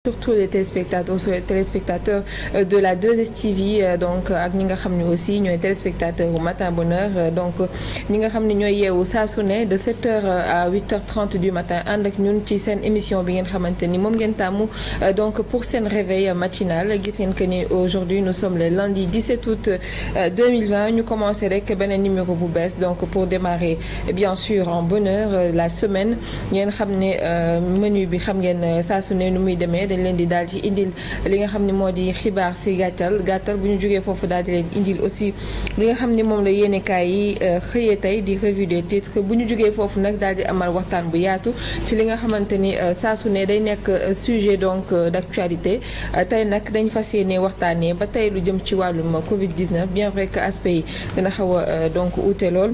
surtout les téléspectateurs de la 2STV donc ak ñi nga xam ne aussi ñooy téléspectateurs au matin bonheur donc ñi nga xam ne ñooy yeewu saa su ne de 7h à 8h30 du matin ànd ak ñun ci seen émission bi ngeen xamante ni moom ngeen tàmmu donc pour seen réveil matinal gis ngeen que ni aujourd'hui nous sommes le lundi 17 août 2020 ñu commencé rek beneen numéro bu bees donc pour démarrer bien sûr en bonheur la semaine ngeen xam ne menu bi xam ngeen saa su ne nu muy demee dañ leen di daal ci indil li nga xam ne moo di xibaar si gàttal bu ñu jógee foofu daal di leen indil aussi li nga xam ne moom la yéenekaay yi xëyee tey di revue des titres bu ñu jógee foofu nag daal di amal waxtaan bu yaatu ci li nga xamante ni saa su ne day nekk sujet donc d'actualité tey nag dañ fas yéene waxtaanee ba tey lu jëm ci wàllum Covid-19 bien vrai que aspect yi dina xaw a donc uute lool.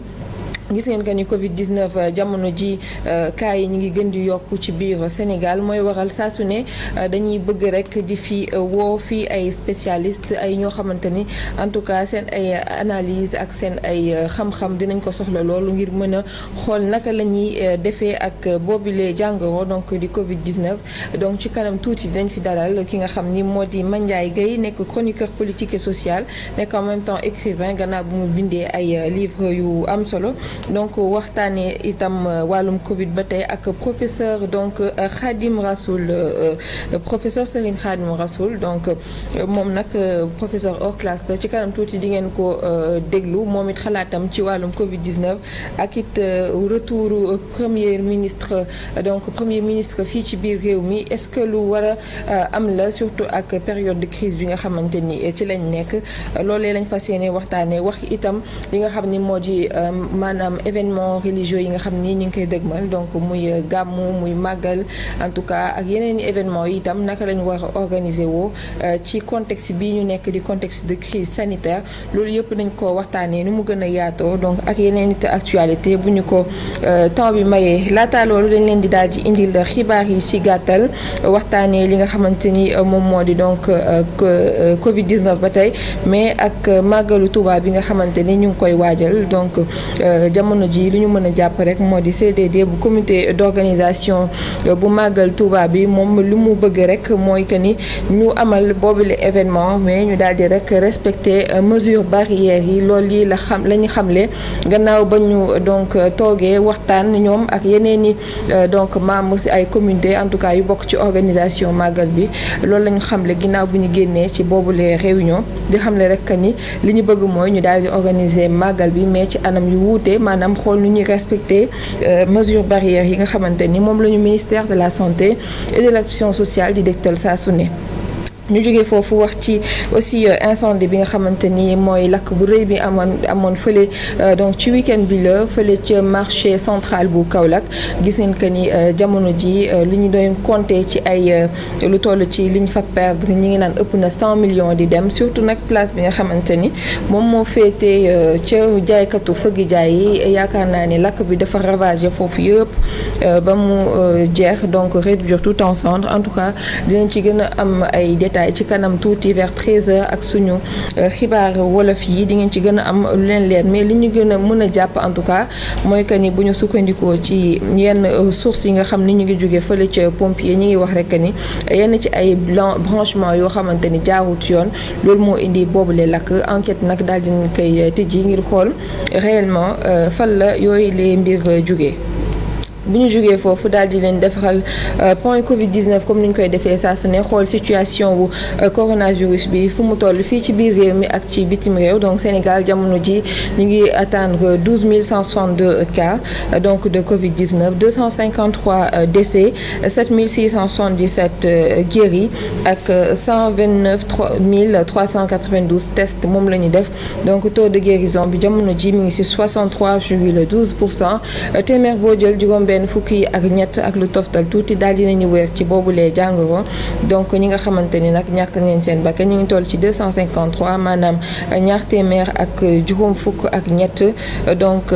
gis ngeen que ni Covid-19 jamono ji cas yi ñu ngi gën di yokku ci biir Sénégal mooy waral saa su ne dañuy bëgg rek di fi woo fii ay spécialistes ay ñoo xamante ni en tout cas seen ay analyse ak seen ay xam-xam dinañ ko soxla loolu ngir mën a xool naka la ñuy defee ak boobile jàngoro donc di Covid-19 donc ci kanam tuuti dinañ fi dalal ki nga xam ni moo di Mandiaye Gueye nekk chroniqueur politique et social nekk en même temps écrivain gannaaw bu mu bindee ay livres yu am solo. donc waxtaanee itam wàllum Covid ba tey ak professeur donc Khadim Rassoul professeur Serigne Khadim Rassoul donc moom nag professeur hors classe ci kanam tuuti di ngeen ko déglu moom it xalaatam ci wàllum Covid-19 ak it retour premier ministre fii ci biir réew mi est-ce que lu war a am la surtout ak période de crise bi nga xamante ni ci lañ nekk loolee lañ fas yéene waxtaanee wax itam li nga xam ni moo di maanaam événement religieux yi nga xam ni ñu ngi koy dëgmal donc muy gàmmu muy màggal en tout cas ak yeneen i événements yi itam naka lañu war a organiser woo ci contexte bii ñu nekk di contexte de crise sanitaire loolu yëpp nañ ko waxtaanee ni mu gën a yaatoo donc ak yeneen it actualité bu ñu ko temps bi mayee laata loolu dañ leen di daal di indil xibaar yi ci gàttal waxtaanee li nga xamante ni moom moo di donc Covid-19 ba tey mais ak màggalu Touba bi nga xamante ni ñu ngi koy waajal donc jamono ji li ñu mën a jàpp rek moo di CDD bu comité d'organisation bu màggal Touba bi moom li mu bëgg rek mooy que ni ñu amal boobule événement mais ñu daal di rek respecter mesures barrières yi loolu yi la ñu xamle gannaaw ba ñu donc toogee waxtaan ñoom ak yeneen i donc membres ci ay communauté en tout cas yu bokk ci organisation màggal bi loolu la ñu xamle ginnaaw bu ñu génnee ci boobule réunion di xamle rek que ni li ñu bëgg mooy ñu daal di organiser màggal bi mais ci anam yu wuute maanaam xool nu ñuy respecter mesures barrières yi nga xamante ni moom la ñu ministère de la santé et de l'action sociale di dégtal saa su ne ñu jógee foofu wax ci aussi incendie bi nga xamante ni mooy lakk bu rëy bi amoon fële donc ci week-end bi la fële ca marché central bu Kaolack gis ngeen que ni jamono ji li ñu doon compter ci ay lu toll ci liñ fa perdre ñi ngi naan ëpp na 100 millions di dem surtout nag place bi nga xamante ni moom moo féetee ca jaaykatu fëgg jaay yi yaakaar naa ni lakk bi dafa ravager foofu yëpp ba mu jeex donc réduire tout en cendres en tout cas dinañ ci gën a am ay détails ci kanam tuuti vers 13h ak suñu xibaar wolof yi di ngeen ci gën a am lu leen leer mais li ñu gën a mën a jàpp en tout cas mooy que ni bu ñu sukkandikoo ci yenn sources yi nga xam ni ñu ngi jógee fële ca pompier ñi ngi wax rek ni yenn ci ay branchement yoo xamante ni jaarut yoon loolu moo indi boobule lakk enquête nag daal dinañ koy tëjji ngir xool réellement fan la yooyu les mbir jógee. bu ñu jógee foofu daal di leen defaral point Covid-19 comme ni ñu koy defee saa su ne xool situation bu coronavirus bi fu mu toll fii ci biir réew mi ak ci bitim réew donc Sénégal jamono ji ñu ngi atteindre 12 162 cas donc de Covid-19 253 décès 7 677 guéris ak 129 392 tests moom la ñu def donc taux de guérison bi jamono ji mi ngi ci 63,12% téeméer boo jël juróom benn fukki ak ñett ak lu toftal tuuti daal dinañu wér ci boobulee jàngoro donc ñi nga xamante ni nag ñàkk ngeen seen bakkan ñu ngi toll ci 253 maanaam ñaar téeméer ak juróom fukk ak ñett donc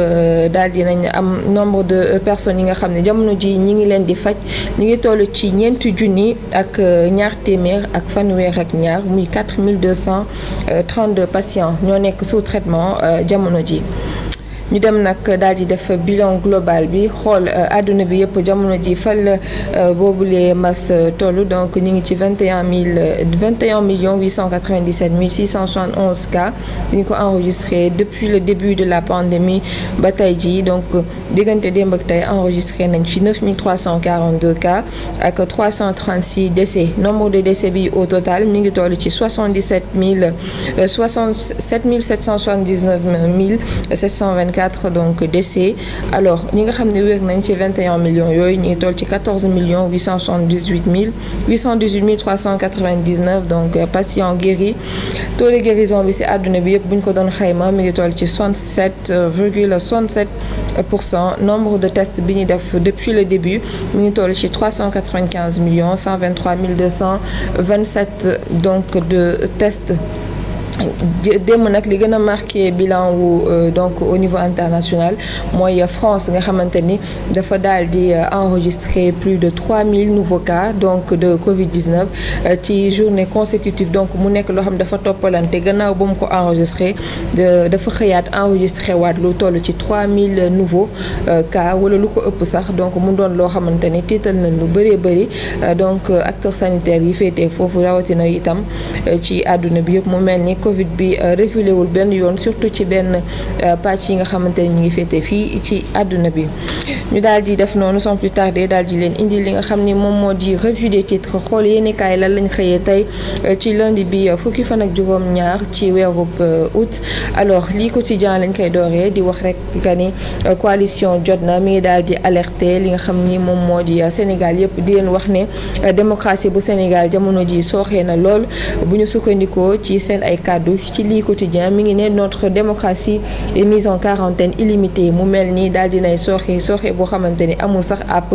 daal dinañ am nombre de personnes yi nga xam ne jamono ji ñi ngi leen di faj ñu ngi toll ci ñeenti junni ak ñaar téeméer ak fanweer ak ñaar muy 4232 patients ñoo nekk sous traitement jamono ji ñu dem nag daal di def bilan global bi xool àdduna bi yëpp jamono ji fan la boobulee mas toll donc ñu ngi ci 21 millions 897 671 cas bi ñu ko enregistré depuis le début de la pandémie ba tey ji donc diggante démb ak tey enregistré nañ fi 9 342 cas ak 336 décès nombre de décès bi au total mi ngi toll ci 67 779 724 donc décès alors ñi nga xam ne wér nañ ci 21 millions yooyu ñu ngi toll ci 14 millions 818 399 donc patients guéris taux de guérison bi ci àdduna bi yëpp bu ñu ko doon xayma mi ngi toll ci 67,67%. Nombre de tests bi ñu def depuis le début mi ngi toll ci 395 123 227 donc de tests. démb nag li gën a marqué bilan wu donc au niveau international mooy France nga xamante ni dafa daal di enregistrer plus de 3000 nouveaux cas donc de Covid-19 ci journée consécutive donc mu nekk loo xam dafa toppalante gannaaw ba mu ko enregistré dafa xëyaat enregistré waat lu toll ci 3000 nouveaux cas wala lu ko ëpp sax donc mu doon loo xamante ni tiital nañ lu bëree bëri donc acteurs sanitaires yi féetee foofu rawatina itam ci àdduna bi yëpp mu mel ni Covid bi reculé wul benn yoon surtout ci benn pàcc yi nga xamante ni ñu ngi féete fii ci àdduna bi ñu daal di def noonu sans plus tarder daal di leen indi li nga xam ni moom moo di revue des titres xool yéenekaay lan lañ xëyee tey ci lundi bi fukki fan ak juróom-ñaar ci weerub août alors lii quotidien lañ koy dooree di wax rek que ni coalition jot na mi ngi daal di alerter li nga xam ni moom moo di Sénégal yëpp di leen wax ne démocratie bu Sénégal jamono ji sooxee na lool bu ñu sukkandikoo ci seen ay kàddu ci lii quotidien mi ngi ne notre démocratie est mise en quarantaine illimitée mu mel ni daal dinay sooxe boo xamante ni amul sax àpp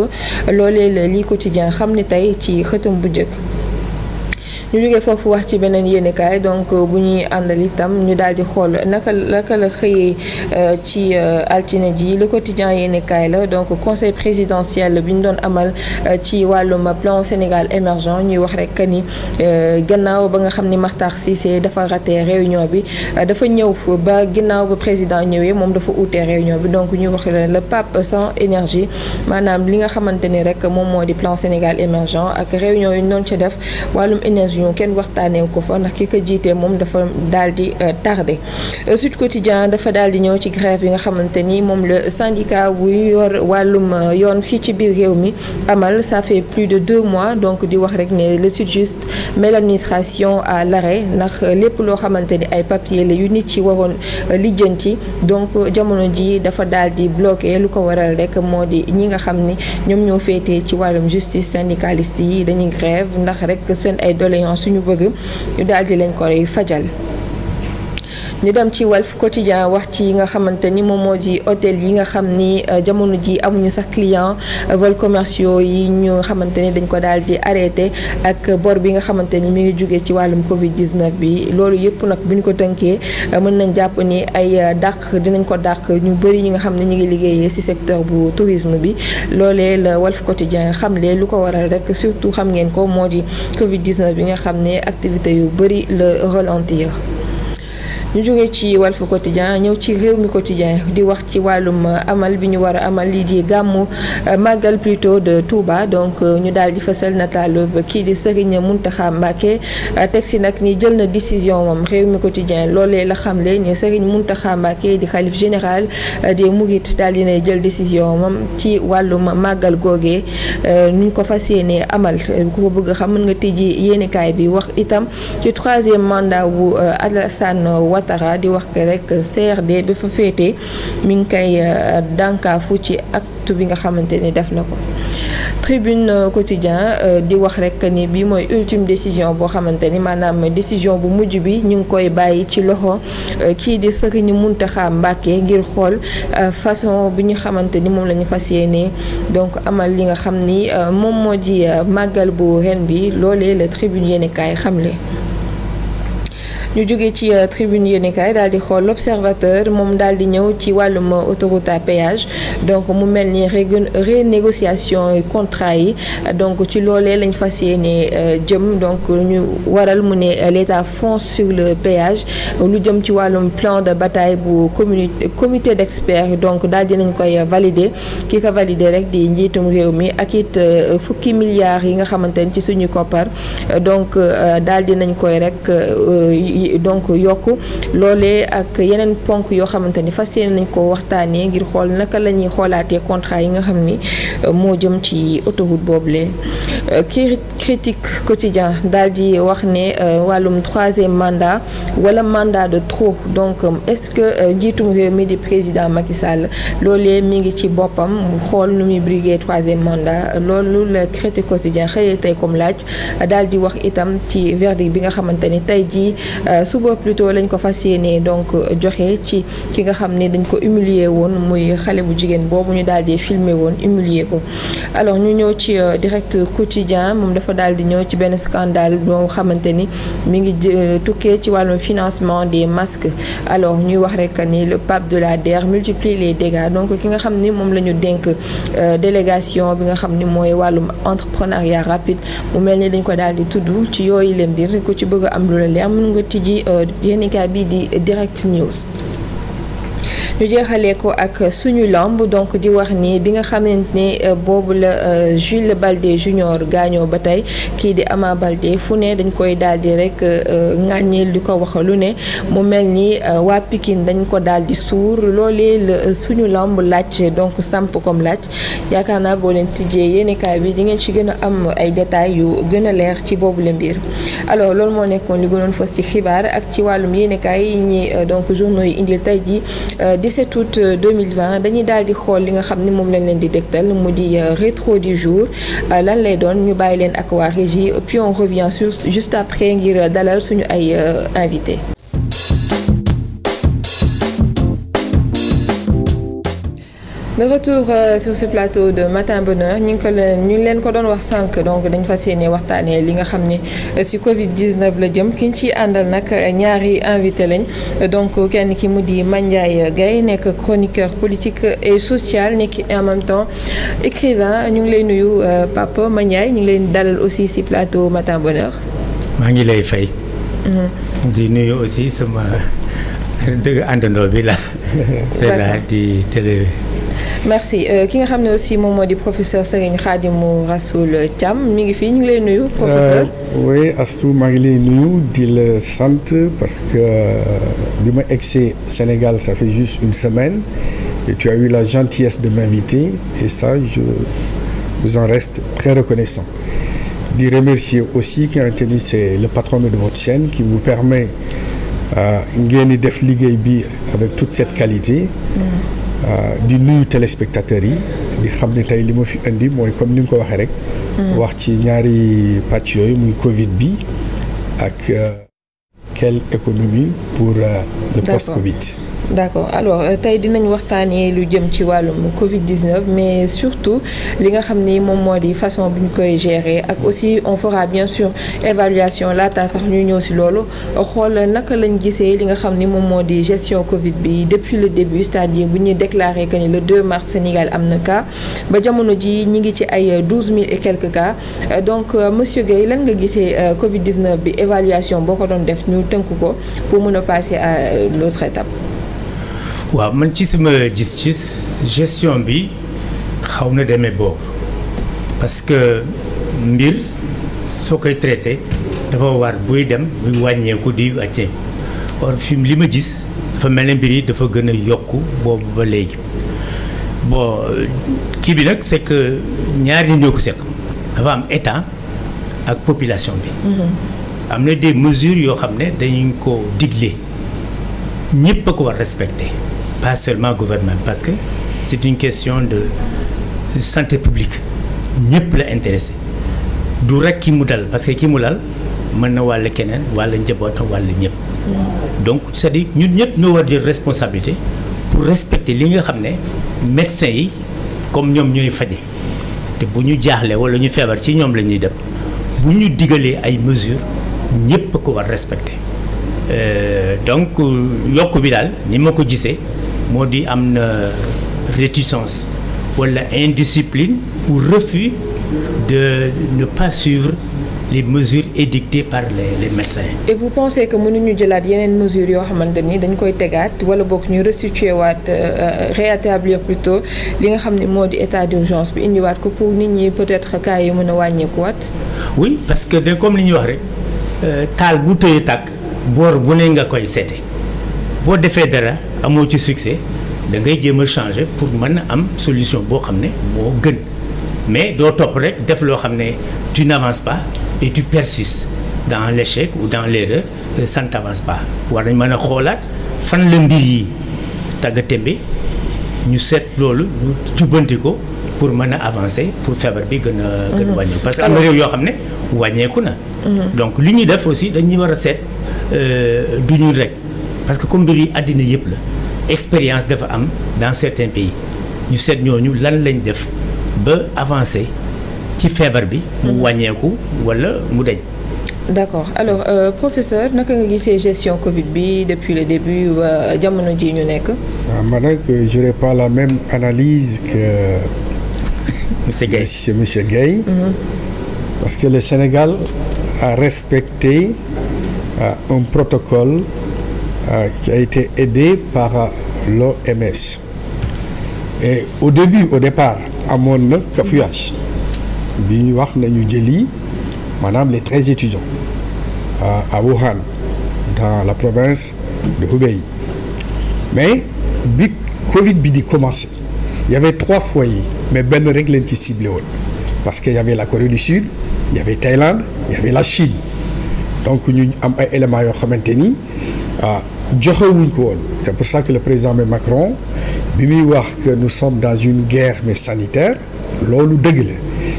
loolee la lii quotidien xam ni tey ci xëtam bu njëkk. ñu jógee foofu wax ci beneen yéenekaay donc bu ñuy àndal itam ñu daal di xool naka la xëyee ci altine ji le quotidien yéenekaay la donc conseil présidentiel bi ñu doon amal ci wàllum plan Sénégal émergent ñuy wax rek ni gannaaw ba nga xam ni Makhtar Cissé dafa raté réunion bi dafa ñëw ba ginnaaw ba président ñëwee moom dafa uute réunion bi donc ñuy wax le pape sans énergie maanaam li nga xamante ni rek moom moo di plan Sénégal émergent ak réunion yu ñu doon ci def wàllum énergie kenn waxtaanee ko fa ndax ki ko jiite moom dafa daal di tardé. Sud Quotidien dafa daal di ñëw ci grève yi nga xamante ni moom le syndicat buy yor wàllum yoon fii ci biir réew mi amal ça fait plus de 2 mois donc di wax rek ne le Sytjust met l'administration à l'arrêt ndax lépp loo xamante ni ay papier la yu nit ci waroon lijjanti donc jamono ji dafa daal di bloqué lu ko waral rek moo di ñi nga xam ni ñoom ñoo féetee ci wàllum justice syndicaliste yi dañuy grève ndax rek seen ay doléances suñu bëgg ñu daal di leen koy fajal. ñu dem ci Walf Quotidien wax ci yi nga xamante ni moom moo di hôtel yi nga xam ni jamono ji amuñu sax client vols commerciaux yi ñu nga xamante ni dañ ko daal di arrêté ak bor bi nga xamante ni mi ngi jugee ci wàllum Covid-19 bi loolu yëpp nag bu ñu ko tënkee mën nañ jàpp ni ay dàq dinañ ko dàq ñu bëri ñi nga xam ne ñu ngi liggéeyee ci secteur bu tourisme bi loolee la Walf Quotidien xamle lu ko waral rek surtout xam ngeen ko moo di Covid-19 bi nga xam ne activité yu bëri la ralentir. ñu jógee ci Walf Quotidien ñëw ci Rewmi Quotidien di wax ci wàllum amal bi ñu war a amal lii di gàmmu màggal plutôt de Touba donc ñu daal di fësal nataalu kii di Serigne Mountakha Mbacké teg si nag ni jël na décision moom Rewmi Quotidien loolee la xamle ni Serigne Mountakha Mbacké di xalif général des Mourides daal di jël décision moom ci wàllum màggal googee nuñ ko fas yéenee amal ku ko bëgg xam mën nga tijji yéenekaay bi wax itam ci 3e mandat wu Alassane Ouattara di wax que rek CRD bi fa féete mi ngi koy dànkaafu ci acte bi nga xamante ni def na ko. Tribune Quotidien di wax rek ni bi mooy ultime décision boo xamante ni maanaam décision bu mujj bi ñu ngi koy bàyyi ci loxo kii di Serigne Mountakha Mbacké ngir xool façon bi ñu xamante ni moom la ñu fas yéenee donc amal li nga xam ni moom moo di màggal bu ren bi loolee la Tribune yéenekaay xamle. ñu jógee ci tribune yéenekaay daal di xool l'observateur moom daal di ñëw ci wàllum autoroute à péage donc mu mel ni renégociation contrat yi donc ci loolee lañ fas yéene jëm donc ñu waral mu ne l'État fonce sur le péage lu jëm ci wàllum plan de bataille bu comité d'experts donc daal di nañ koy valider ki ko valider rek di njiitum réew mi ak it fukki milliards yi nga xamante ni ci suñu koppar donc daal di nañ koy rek donc yokk loolee ak yeneen ponk yoo xamante ni fas yéene nañ ko waxtaanee ngir xool naka la ñuy xoolaatee contrat yi nga xam ni moo jëm ci autoroute boobule. Critique quotidien daal di wax ne wàllum troisième mandat wala mandat de trop donc est-ce que njiitum réew mi di président Macky Sall loolee mi ngi ci boppam xool nu muy briguer troisième mandat loolu la Critique quotidien xëyee tey comme laaj daal di wax itam ci verdict bi nga xamante ni tey jii suba plutôt lañ ko fas yéenee donc joxe ci ki nga xam ne dañ ko humilier woon muy xale bu jigéen boobu ñu daal di filmer woon humilier ko. alors ñu ñëw ci direct quotidien moom dafa daal di ñëw ci benn scandale boo xamante ni mi ngi tukkee ci wàllum financement des masques alors ñuy wax rek ni le pape de la DER multiplie les dégâts donc ki nga xam ni moom la ñu dénk délégation bi nga xam ni mooy wàllum entrepreneuriat rapide mu mel ni dañ ko daal di tudd ci yooyu le mbir ku ci bëgg a am lu la leer mën nga tijji yéenekaay bi di direct news. ñu jeexalee ko ak suñu lamb donc di wax ni bi nga xamante ne boobu la Jules Baldé Junior gaañoo ba tey kii di Ama Baldé fu ne dañ koy daal di rek ŋàññeel di ko wax lu ne mu mel ni waa Pikine dañ ko daal di suur loolee la suñu lamb laaj donc samp comme laaj yaakaar naa boo leen tijjee yéenekaay bi di ngeen ci gën a am ay détails yu gën a leer ci boobu la mbir. alors loolu moo nekkoon li gënoon fës ci xibaar ak ci wàllum yéenekaay yi ñi donc journaux yi indil tey ji 17 août 2020 dañuy daal di xool li nga xam ni moom lañ leen di dégtal mu di rétro du jour lan lay doon ñu bàyyi leen ak waa régie puis on revient juste après ngir dalal suñu ay invités. de retour sur ce plateau de Matin Bonheur ñu ngi leen ko doon wax sànq donc dañ fas yéene waxtaanee li nga xam ne ci Covid 19 la jëm ki ñu ciy àndal nag ñaari invité lañ donc kenn ki mu di Mandiaye Gaye nekk chroniqueur politique et social nekk en même temps écrivain ñu ngi lay nuyu Papa Mandiaye ñu ngi leen dalal aussi ci plateau Matin Bonheur. maa ngi lay fay. di nuyu aussi sama dëgg àndandoo bi la. c'est là di télé. merci ki nga xam ne aussi moom moo di professeur Serigne Khadimou Rassoul Thiam mi ngi fii ñu ngi lay nuyu. professeur oui Astou maa ngi lay nuyu di la sant parce que bi ma egsee Sénégal ça fait juste une semaine et tu as eu la gentillesse de m'inviter et ça je vous en reste très reconnaissant. di remercier aussi ki nga xamante ni c'est le patron de votre chaîne qui vous permet ngeen di def liggéey bi avec toute cette qualité. di nuyu téléspectateurs yi di xam ne tey li ma fi indi mooy comme ni nga ko waxee rek. wax ci ñaari pàcc yooyu muy Covid bi ak quelle économie pour le post-Covid. d'accord alors tey dinañ waxtaanee lu jëm ci wàllum Covid 19 mais surtout li nga xam ni moom moo di façon bi ñu koy gérer ak aussi on fera bien sûr évaluation laata sax ñu ñëw ci loolu xool naka lañ gisee li nga xam ni moom moo di gestion Covid bi depuis le début c'est-à-dire bu ñuy déclarer que ni le 2 mars Sénégal am na cas ba jamono ji ñi ngi ci ay 12 000 et quelques cas donc monsieur Guèye lan nga gisee Covid 19 bi évaluation boo ko doon def ñu tënk ko pour mën a passer à l'autre étape. waaw man ci sama gis-gis gestion bi xaw na demee boobu parce que mbir soo koy traité dafa war buy dem buy wàññeeku di wàccee or fi li ma gis dafa mel ne mbir yi dafa gën a yokku boobu ba léegi bon kii bi nag c'est que ñaari nit ñoo ko seq dafa am état ak population bi. am na des mesures yoo xam ne dañu ko digle ñëpp a ko war respecter. pas seulement gouvernement parce que c'est une question de santé publique ñëpp la intéressé du rek ki mu dal parce que ki mu dal mën na wàll keneen wàll njabootam wàll ñëpp donc c'est-à-dire ñun ñëpp ñoo war jël responsabilité pour respecter li nga xam ne médecins yi comme ñoom ñooy faje te bu ñu jaaxle wala ñu feebar ci ñoom la ñuy dem bu ñu digalee ay mesures ñëpp ko war respecter donc yokk bi daal ni ma ko gisee moo di am na réticence wala indiscipline ou refus de ne pas suivre les mesures édictées par les médecins. Et vous pensez que mënuñu jëlaat yeneen mesures yoo xamante ni dañ koy tegaat wala boog ñu restituer waat rétablir plutôt li nga xam ne moo di état d'urgence bi indiwaat ko pour nit ñi peut-être cas yi mën a wàññeekuwaat. Oui, parce que de comme li ñuy wax rek taal bu tëye tàkk boor bu ne nga koy seete boo defee dara amoo ci succès da ngay jéem a changer pour mën a am solution boo xam ne moo gën mais doo topp rek def loo xam ne tu n'avances pas et tu persistes dans l'échec ou dans l'erreur, ça ne t'avance pas. war nañ mën a xoolaat fan la mbir yi tàgga témbe ñu seet loolu ñu jubbanti ko pour mën a avancer pour feebar bi gën a wàññeeku parce que am na réew yoo xam ne wàññeeku na. donc li ñuy def aussi dañuy war a seet du ñu rek parce que comme mbir yi àddina yëpp la expérience dafa am dans certains pays ñu seet ñooñu lan lañ def ba avancer ci feebar bi. mu wàññeeku wala mu deñ. D'accord alors professeur naka nga gisee gestion Covid bi depuis le début ba jamono ji ñu nekk. man nag j'aurais pas la même analyse que monsieur Guèye. Parce que le Sénégal a respecté un protocole qui a été aidé par l'OMS. Et au départ amoon na cafouillage bi ñu wax nañu jëli maanaam les 13 étudiants à Wuhan dans la province de Hubei. Mais bi Covid bi di commencé il y avait 3 foyers mais benn rek leen ci ciblé woon parce que y avait la Corée du Sud, il y avait Thaïlande, il y avait la Chine. Donc ñu am ay éléments yoo xamante ni joxewuñ ko woon. C'est pour ça que le président Macron bi muy wax que nous sommes dans une guerre mais sanitaire loolu dëgg la.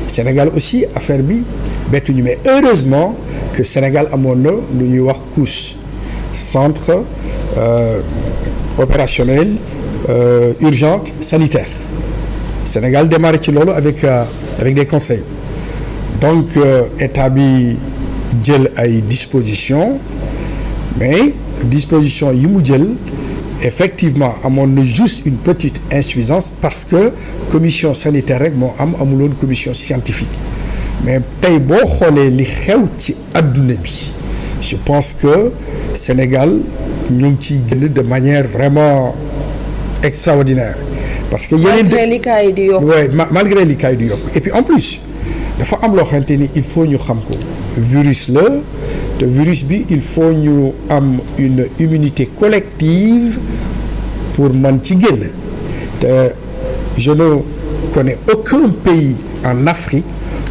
Sénégal aussi affaire bi bettuñu mais heureusement que Sénégal amoon na lu ñuy wax COUS centre opérationnel urgente sanitaire. Sénégal démarré ci loolu avec des conseils donc état bi jël ay dispositions mais dispositions yi mu jël effectivement amoon na juste une petite insuffisance parce que commission sanitaire rek moo amuloon commission scientifique mais tey boo xoolee li xew ci adduna bi je pense que Sénégal ñu ngi ciy génn de manière vraiment extraordinaire parce que malgré li cas yi di yokk malgré li cas yi di yokk et puis en plus dafa am loo xamante ni il faut ñu xam ko virus la te virus bi il faut ñu am une immunité collective pour mën ci génn te je ne connais aucun pays en Afrique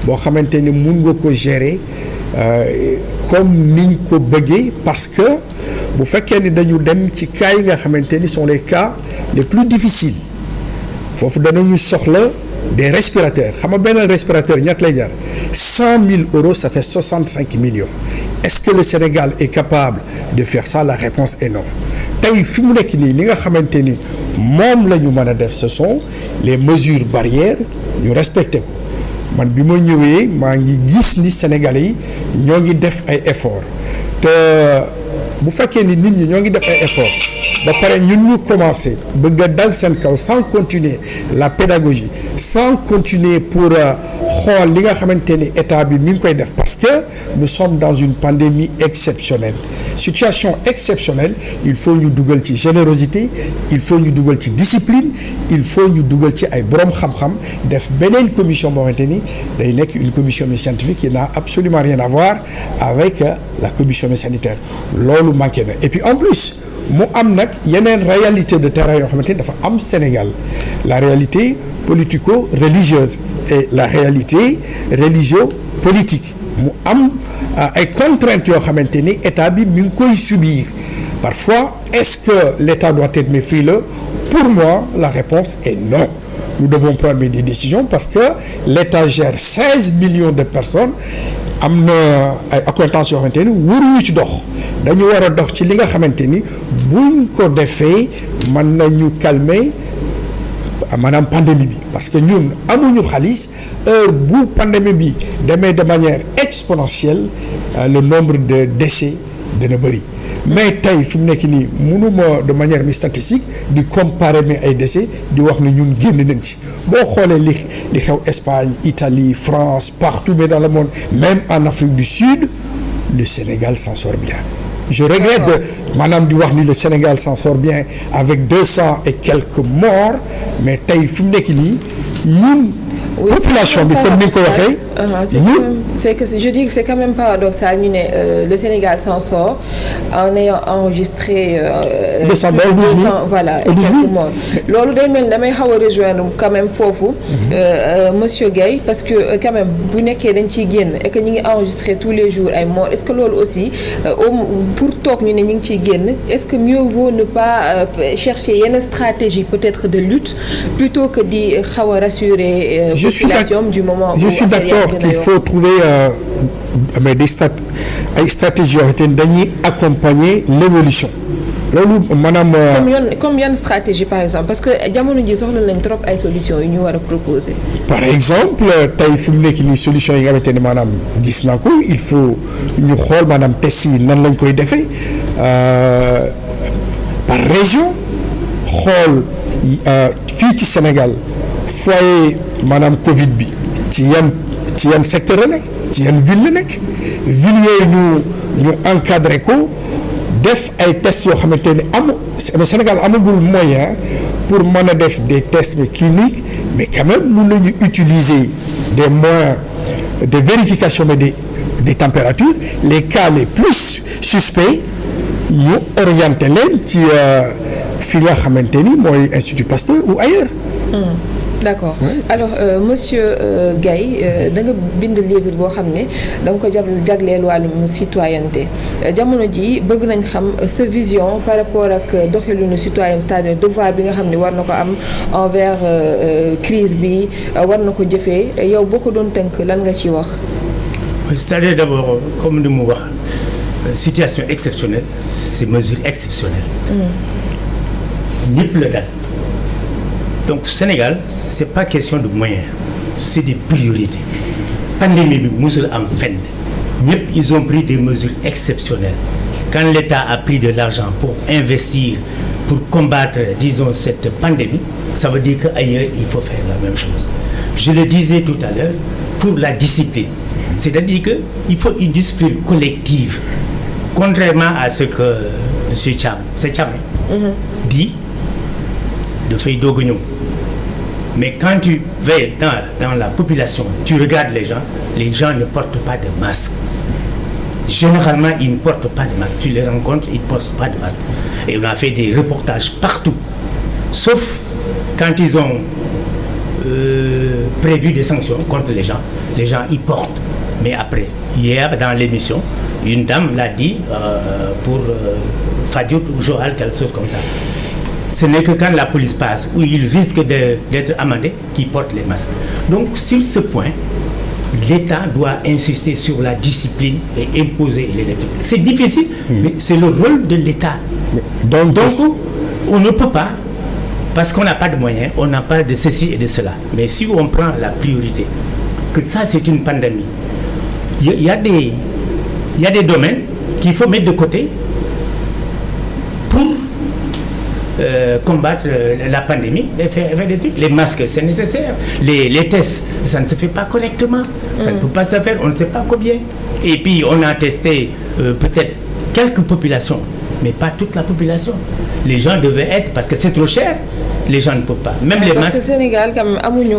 boo xamante ni mun nga ko gérer comme niñ ko bëggee parce que bu fekkee ni dañu dem ci cas yi nga xamante ni sont les cas les plus difficiles foofu danañu soxla des respirateurs xam nga benn respirateur ñaata lay jar 100 000 euros ça fait 65 millions est-ce que le Sénégal est capable de faire ça la réponse est non tey fi mu nekk nii li nga xamante ni moom la ñu mën a def ce sont les mesures barrières ñu respecté ko man bi ma ñëwee maa ngi gis ni Sénégalais yi ñoo ngi def ay efforts te bu fekkee ni nit ñi ñoo ngi def ay efforts ba pare ñun ñu commencé bëgg a dal seen kaw sans continuer la pédagogie sans continuer pour xool li nga xamante ni état bi mi ngi koy def parce que nous sommes dans une pandémie exceptionnelle situation exceptionnelle il faut ñu dugal ci générosité il faut ñu dugal ci discipline il faut ñu dugal ci ay borom xam-xam def beneen commission boo xamante ni day nekk une commission scientifique qui n'a absolument rien à voir avec la commission sanitaire loolu manqué na et puis en plus mu am nag yeneen réalité de terrain yoo xamante ni dafa am Sénégal la réalité politico-religieuse et la réalité religio-politique mu am ay contraintes yoo xamante ni état bi mi ngi koy subir parfois est-ce que l'état doit être frileux pour moi la réponse est non nous devons prendre des décisions parce que l'état gère 16 millions de personnes am na ay accointances yoo xamante ni waruñu ci dox dañu war a dox ci li nga xamante ni buñ ko defee mën nañu calmer maanaam pandémie bi parce que ñun amuñu xaalis heure bu pandémie bi demee de manière exponentielle le nombre de décès dana bëri mais tey fi mu nekk nii mënuma de manière statistique di comparer mais ay décès di wax ne ñun génn nañ ci boo xoolee li xew Espagne Italie France partout mais dans le monde même en Afrique du Sud le Sénégal s'en sort bien. Je regrette maanaam di wax ni le Sénégal s'en sort bien avec 200 et quelques morts mais tey fi mu nekk nii ñun. Oui, population bi comme ni nga ko waxee. c'est que je dis que c'est quand même paradoxal ñu ne le Sénégal s'en sort en ayant enregistré. 200 voilà et quelques morts. loolu day mel ni damay xaw a rejoindre quand même foofu. monsieur Guèye parce que quand même bu nekkee dañ ciy génn et que ñu ngi enregistré tous les jours ay morts est-ce que loolu aussi pour toog ñu ne ñu ngi ciy génn est-ce que mieux vaut ne pas chercher yenn stratégie peut-être de lutte plutôt que di xaw a rassurer. Je suis d'accord qu'il faut trouver ay stratégies yoo xamante ni dañuy accompagner l'évolution loolu maanaam. comme yan stratégie par exemple parce que jamono ji soxla nañ trop ay solutions yu ñu war a proposer. par exemple tey fi mu nekk nii solution yi nga xamante ne maanaam gis naa ko il faut ñu xool maanaam test yi nan lañ koy defee par région xool fii ci Sénégal. foyer maanaam Covid bi ci yan secteur la nekk ci yan ville la nekk ville yooyu ñu encadré ko def ay tests yoo xamante ne Sénégal amagul moyen pour mën a def des tests cliniques mais quand même mun nañu utiliser des moyens de vérification mais des températures les cas les plus suspects ñu orienté leen ci fi nga xamante ni mooy Institut Pasteur ou ailleurs. D'accord alors monsieur Guèye da nga bind livre boo xam ne da nga ko jagleel wàllum citoyenneté jamono ji bëgg nañ xam sa vision par rapport ak doxalinu citoyen c'est-à-dire devoir bi nga xam ne war na ko am envers crise bi war na ko jëfee yow boo ko doon tënk lan nga ci wax. c'est-à-dire d'abord comme ni mu wax situation exceptionnelle c'est mesure exceptionnelle. ñëpp la dal. Donc Sénégal c'est pas question de moyens c'est des priorités pandémie bi musul am fenn ñëpp ils ont pris des mesures exceptionnelles quand l'État a pris de l'argent pour investir pour combattre disons cette pandémie ça veut dire que ailleurs il faut faire la même chose je le disais tout à l'heure pour la discipline c'est-à-dire que il faut une discipline collective contrairement à ce que monsieur Thiam dit dafay doog a ñëw mais quand tu vas dans la population tu regardes les gens ne portent pas de masque généralement ils ne portent pas de masque tu les rencontres ils ne portent pas de masque et on a fait des reportages partout sauf quand ils ont prévu des sanctions contre les gens ils portent mais après hier dans l'émission une dame l'a dit pour Fadiout ou Joal quelque chose comme ça. Ce n'est que quand la police passe où ils risquent d'être amendés qu'ils portent les masques. Donc sur ce point, l'État doit insister sur la discipline et imposer les lettres. C'est difficile, mais c'est le rôle de l'État. Donc on ne peut pas, parce qu'on n'a pas de moyens, on n'a pas de ceci et de cela. Mais si on prend la priorité, que ça c'est une pandémie, il y a des domaines qu'il faut mettre de côté pour combattre la pandémie et faire des trucs. Les masques c'est nécessaire, les tests ça ne se fait pas correctement, ça ne peut pas se faire, on ne sait pas combien. Et puis on a testé peut-être quelques populations mais pas toute la population. Les gens devaient être, parce que c'est trop cher, les gens ne peuvent pas. Même les masques. Parce que Sénégal quand même amuñu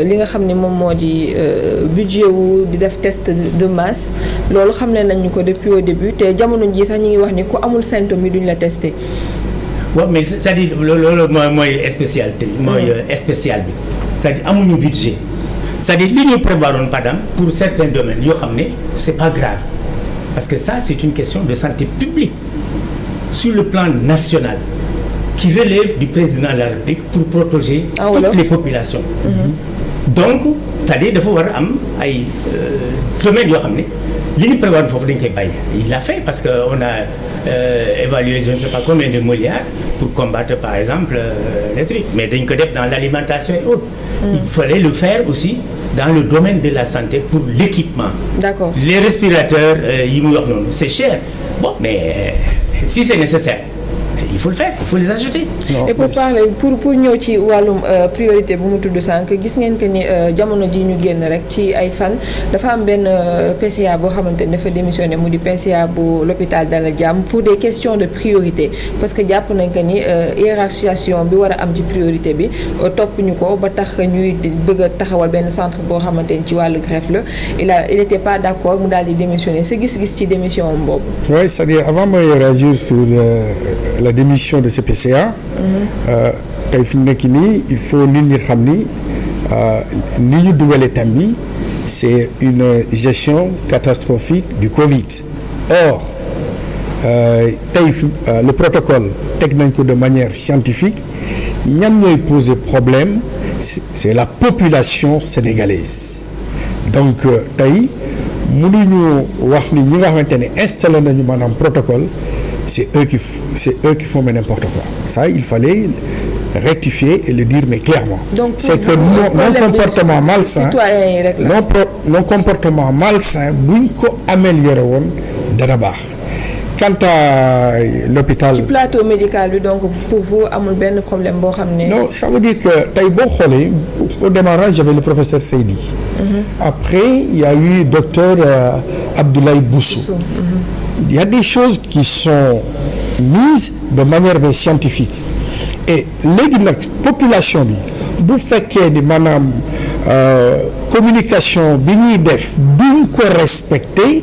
li nga xam ne moom moo di budget wu di def test de masse loolu xam ne nañu ko depuis au début te jamono ji sax ñi ngi wax ni ku amul symptôme yi duñ la testé. waaw mais c'est-à-dire loolu mooy spécialité bi. mooy spécial bi. c'est-à-dire amuñu budget. c'est-à-dire li ñu prévoiroon par exemple pour certains domaines yoo xam ne c'est pas grave parce que ça c'est une question de santé publique sur le plan national qui relève du président de la République pour protéger toutes les populations. Donc c'est-à-dire dafa war a am ay domaines yoo xam ne li ñu prévoiroon foofu dañ koy bàyyi. Il l'a fait parce que on a évalué je ne sais pas combien de milliards pour combattre par exemple les trucs mais dañ ko def dans l'alimentation et autres. Il fallait le faire aussi dans le domaine de la santé pour l'équipement. D'accord. Les respirateurs, c'est cher. Bon, mais si c'est nécessaire, il faut le faire, il faut les acheter. Non, et pour ñëw ci wàllum priorité bu mu tudd sànq gis ngeen que ni jamono ji ñu génn rek ci ay fan dafa am benn PCA boo xamante ni dafa démissionné mu di PCA bu l'hôpital Dalal Jàmm pour des questions de priorité parce que jàpp nañ que ni hiérarchisation bi war a am ci priorité bi topp ñu ko ba tax ñuy bëgg a taxawal benn centre boo xamante ni ci wàllu greffe la il était pas d'accord mu daal di démissionné sa gis-gis ci démission am boobu. Oui, c'est-à-dire avant de réagir sur la démission de ce PCA. tey fi mu nekk nii il faut nit ñi xam ni ni ñu dugalee thème bi c'est une gestion catastrophique du Covid. Or tey le protocole teg nañ ko de manière scientifique ñan ñooy poser problème c'est la population sénégalaise donc tey mënuñu wax ni ñi nga xamante ne installé nañu maanaam protocole. C'est eux qui font n'importe quoi. Ça, il fallait rectifier et le dire mais clairement. Donc, c'est que nos comportements malsains, nos comportements malsains, buñ ko amélioré woon dana baax. Quant à l'hôpital. ci plateau médical bi donc pour vous amul benn problème boo xam ne. Non, ça veut dire que tey boo xoolee au démarrage j'avais le professeur Seydi. Après il y a eu docteur Abdoulaye Boussou. Il y a des choses qui sont mises de manière scientifique et léegi nag population bi bu fekkee ni maanaam communication bi ñuy def duñ ko respecter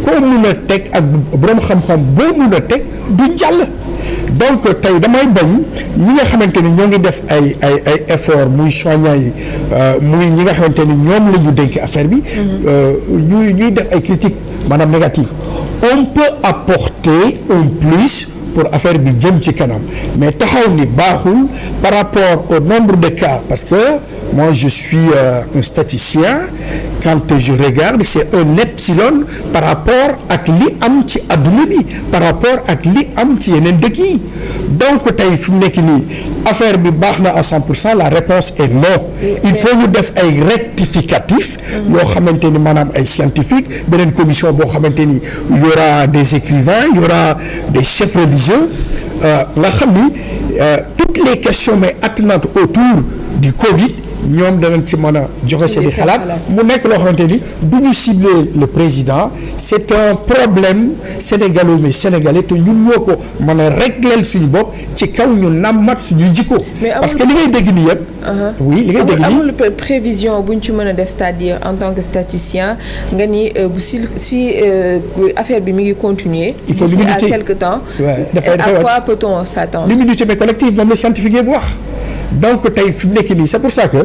koo mun a teg ak borom xam-xam boo mun a teg du jàll. donc tey damay bañ ñi nga xamante ni ñoo ngi def ay effort muy soignants yi muy ñi nga xamante ni ñoom la ñu dénk affaire bi. ñuy def ay critiques maanaam négatives. On peut apporter un plus pour affaire bi jëm ci kanam mais taxaw ni baaxul par rapport au nombre de cas parce que moi je suis un statisticien quand je regarde c'est un epsilon par rapport ak li am ci adduna bi par rapport ak li am ci yeneen dëkk yi donc tey fi mu nekk nii affaire bi baax na à 100% la réponse est non il faut ñu def ay rectificatifs yoo xamante ni maanaam ay scientifiques beneen commission boo xamante ni il y aura des écrivains il y aura des chefs religieux nga xam ni toutes les questions mais attenantes autour du Covid ñoom danañ ci mën a joxe seen i xalaat mu nekk loo xamante ni du ñu cibler le président c'est un problème sénégalo mais sénégalais te ñun ñoo ko mën a régler suñu bopp ci kaw ñu nammat suñuy jikko parce que li ngay dégg nii yëpp oui li ngay dégg nii amul prévision bu ñu ci mën a def c'est-à-dire en tant que statisticien nga ni bu si affaire bi mi ngi continuer il faut l'humilité à quelque temps à quoi peut-on s'attendre l'humilité mais collective moom la scientifique yi bu wax donc tey fi mu nekk nii c'est pour ça que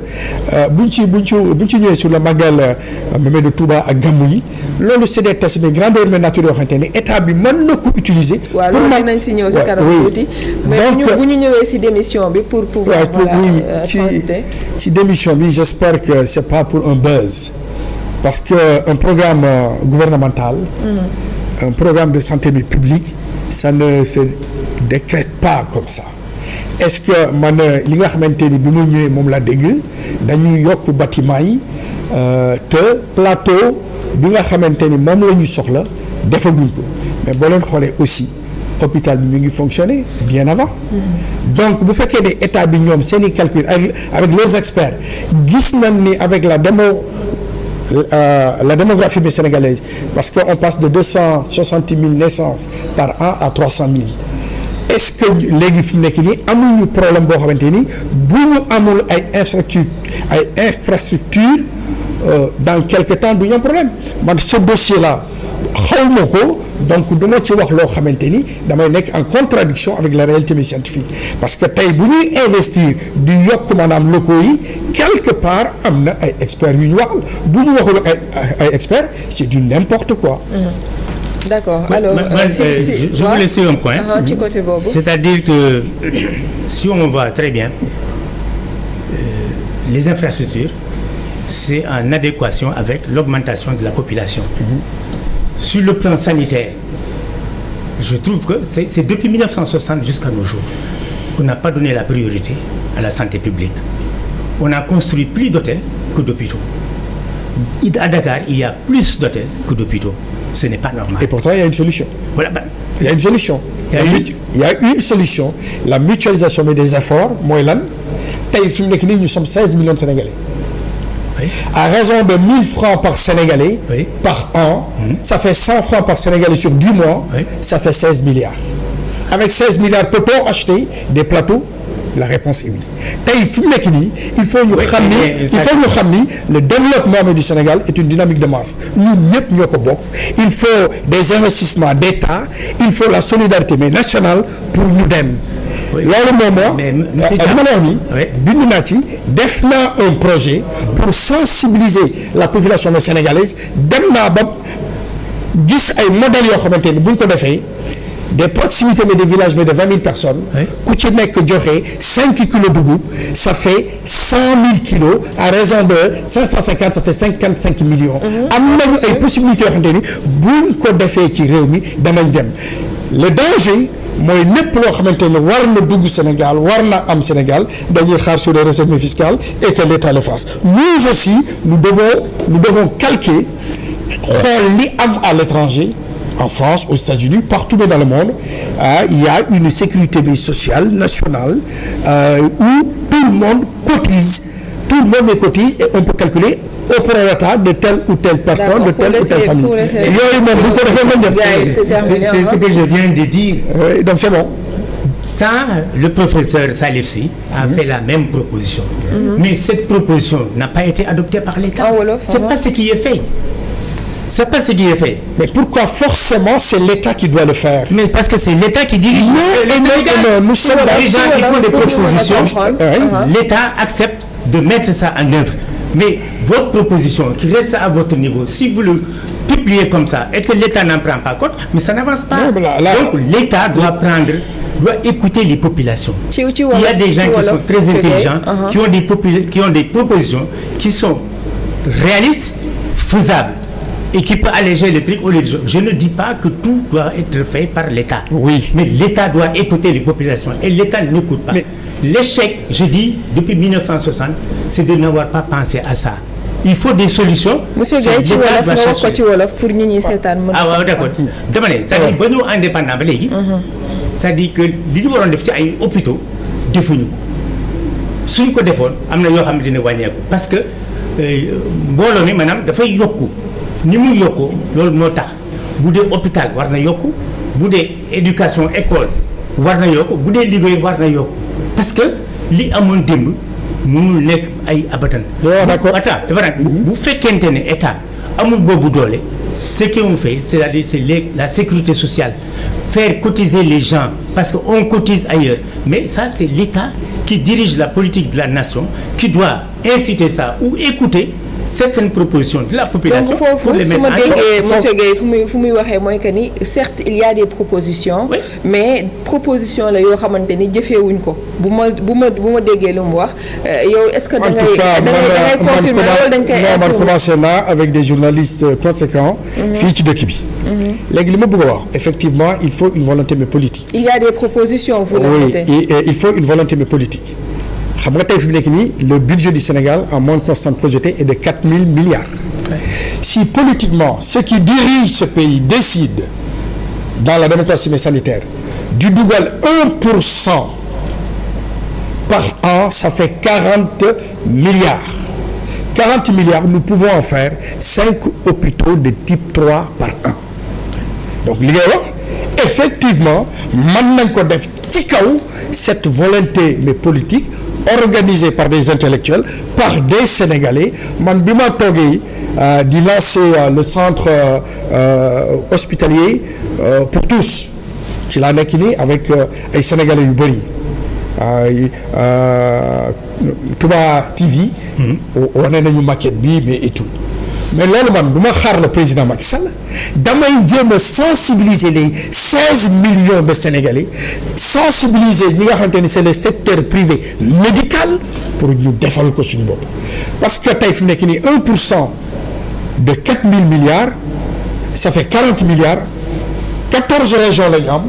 buñ ci ñëwee sur le magal Mamadou Touba ak gàmmu yi loolu c'est des tests mais grandeur mais nature yoo xamante ni état bi mën na ko utiliser. waaw loolu dinañ si ñëw si kanam tuuti. mais bu ñu ñëwee si démission bi pour pouvoir ci démission bi j'espère que c'est pas pour un buzz parce que un programme gouvernemental. Un programme de santé publique ça ne se décrète pas comme ça. Est-ce que man li nga xamante ni bi mu ñëwee moom laa dégg dañuy yokk bâtiment yi te plateau bi nga xamante ni moom la ñu soxla defaguñ ko mais boo leen xoolee aussi hôpital bi mi ngi fonctionner bien avant. Donc bu fekkee ne état bi ñoom seen i calcul avec leurs experts gis nañ ni avec la démographie bi sénégalaise parce que on passe de 260 000 naissances par an à 300 000. Est-ce que léegi fi mu nekk nii amuñu problème boo xamante ni bu ñu amul ay infrastructure dans quelque temps du ñu am problème man ce dossier là xaw ma ko donc du ma ci wax loo xamante ni damay nekk en contradiction avec la réalité scientifique parce que tey bu ñuy investir di yokk maanaam locaux yi quelque part am na ay experts yu ñu waxal bu ñu waxul ay experts c'est du n'importe quoi. D'accord. Alors, je vous laisse un point. C'est-à-dire que si on va très bien, les infrastructures, c'est en adéquation avec l'augmentation de la population. Sur le plan sanitaire, je trouve que c'est depuis 1960 jusqu'à nos jours qu'on n'a pas donné la priorité à la santé publique. On a construit plus d'hôtels que d'hôpitaux. À Dakar, il y a plus d'hôtels que d'hôpitaux. Ce n'est pas normal. Et pourtant, il y a une solution. Voilà, Il y a une solution. Il y a une solution. La mutualisation des efforts, moi, là, nous sommes 16 millions de Sénégalais. Oui. À raison de 1000 francs par Sénégalais par an, ça fait 100 francs par Sénégalais sur 10 mois, ça fait 16 milliards. Avec 16 milliards, peut-on acheter des plateaux? La réponse est oui. Il faut nous ramener le développement du Sénégal est une dynamique de masse. Il faut des investissements d'État, il faut la solidarité nationale pour nous donner. Loolu un projet pour sensibiliser la population sénégalaise dem naa ba gis ay modèles yoo xamante ni bu ñu ko defee des proximités mais des villages mais de 20 000 personnes ku ci nekk joxe 5 kilos de dugub ça fait 100 000 kilos à raison de 550 ça fait 55 millions am nañu ay possibilités yoo xamante ni buñ ko defee ci réew mi danañ dem. Le danger mooy lépp loo xamante ne war na dugg Sénégal war na am Sénégal dañuy xaar sur les recettes fiscales et que l'État le fasse. Nous aussi nous devons calquer xool li am à l'étranger en France, aux États-Unis, partout dans le monde, il y a une sécurité sociale nationale où tout le monde cotise. Tout le monde cotise et on peut calculer au prorata de telle ou telle personne, de telle ou telle famille. C'est ce que je viens de dire. Donc c'est bon. Ça, le professeur Salif Sy a fait la même proposition. Mais cette proposition n'a pas été adoptée par l'État. C'est pas ce qui est fait. C'est pas ce qui est fait. Mais pourquoi forcément c'est l'État qui doit le faire? Mais parce que c'est l'État qui dirige le Sénégal. Nous sommes les gens qui font des propositions. L'État accepte de mettre ça en œuvre. Mais votre proposition qui reste à votre niveau, si vous le publiez comme ça et que l'État n'en prend pas compte, mais ça n'avance pas. Donc l'État doit écouter les populations. Il y a des gens qui sont très intelligents, qui ont des propositions qui sont réalistes, faisables et qui peut alléger les trucs. Je ne dis pas que tout doit être fait par l'État. Oui. Mais l'État doit écouter les populations et l'État n'écoute pas. Mais l'échec, je dis, depuis 1960, c'est de n'avoir pas pensé à ça. Il faut des solutions. Monsieur Gaye, tu wolof pour ñi sétane. Ah waaw d'accord. Dama ne c'est-à-dire ba ñu indépendant ba léegi. C'est-à-dire que li ñu waroon def ci ay hôpitaux defuñu ko. Suñ ko defoon am na yoo xam ne dina wàññeeku parce que mbooloo mi maanaam dafay yokku ni muy yokkoo loolu moo tax bu dee hôpital war na yokku bu dee éducation école war na yokku bu dee liggéey war na yokku parce que li amoon démb mënul nekk ay abadan. D'accord. Attends dafa nag bu fekkente ne état amul boobu doole ce qu'on fait c'est-à-dire c'est la sécurité sociale faire cotiser les gens parce que on cotise ailleurs mais ça c'est l'État qui dirige la politique de la nation qui doit inciter ça ou écouter certaines propositions de la population. Donc, pour les mettre en œuvre. Monsieur Gaye, certes il y a des propositions, oui. Mais propositions là yo xamanteni jëfé wuñ ko. Buma déggé lu mu wax yow est-ce que da ngay confirmer wala dañ koy man commencé na avec des journalistes conséquents fi ci dëkk bi. Légui li ma bëgg wax effectivement il faut une volonté mais politique. Il y a des propositions vous l'avez dit. Oui, il faut une volonté mais politique. Le budget du Sénégal en monde constant projeté est de 4 000 milliards. Ouais. Si politiquement, ceux qui dirigent ce pays décident, dans la démocratie mais sanitaire, du double 1% par an, ça fait 40 milliards. 40 milliards, nous pouvons en faire 5 hôpitaux de type 3 par an. Donc, effectivement, cette volonté mais politique organisée par des intellectuels, par des Sénégalais. Man bi ma toogee di lancer le centre hospitalier pour tous ci laa nekk nii avec ay Sénégalais yu bëri Touba TV. wane nañu maquette bi mais et tout. Mais loolu man du ma xaar le président Macky Sall damay jéem a sensibiliser les 16 millions de Sénégalais sensibiliser ñi nga xamante ni c'est le secteur privé médical pour ñu defal ko suñu bopp parce que tey fi nekk nii 1% de 4 000 milliards ça fait 40 milliards 14 régions la ñu am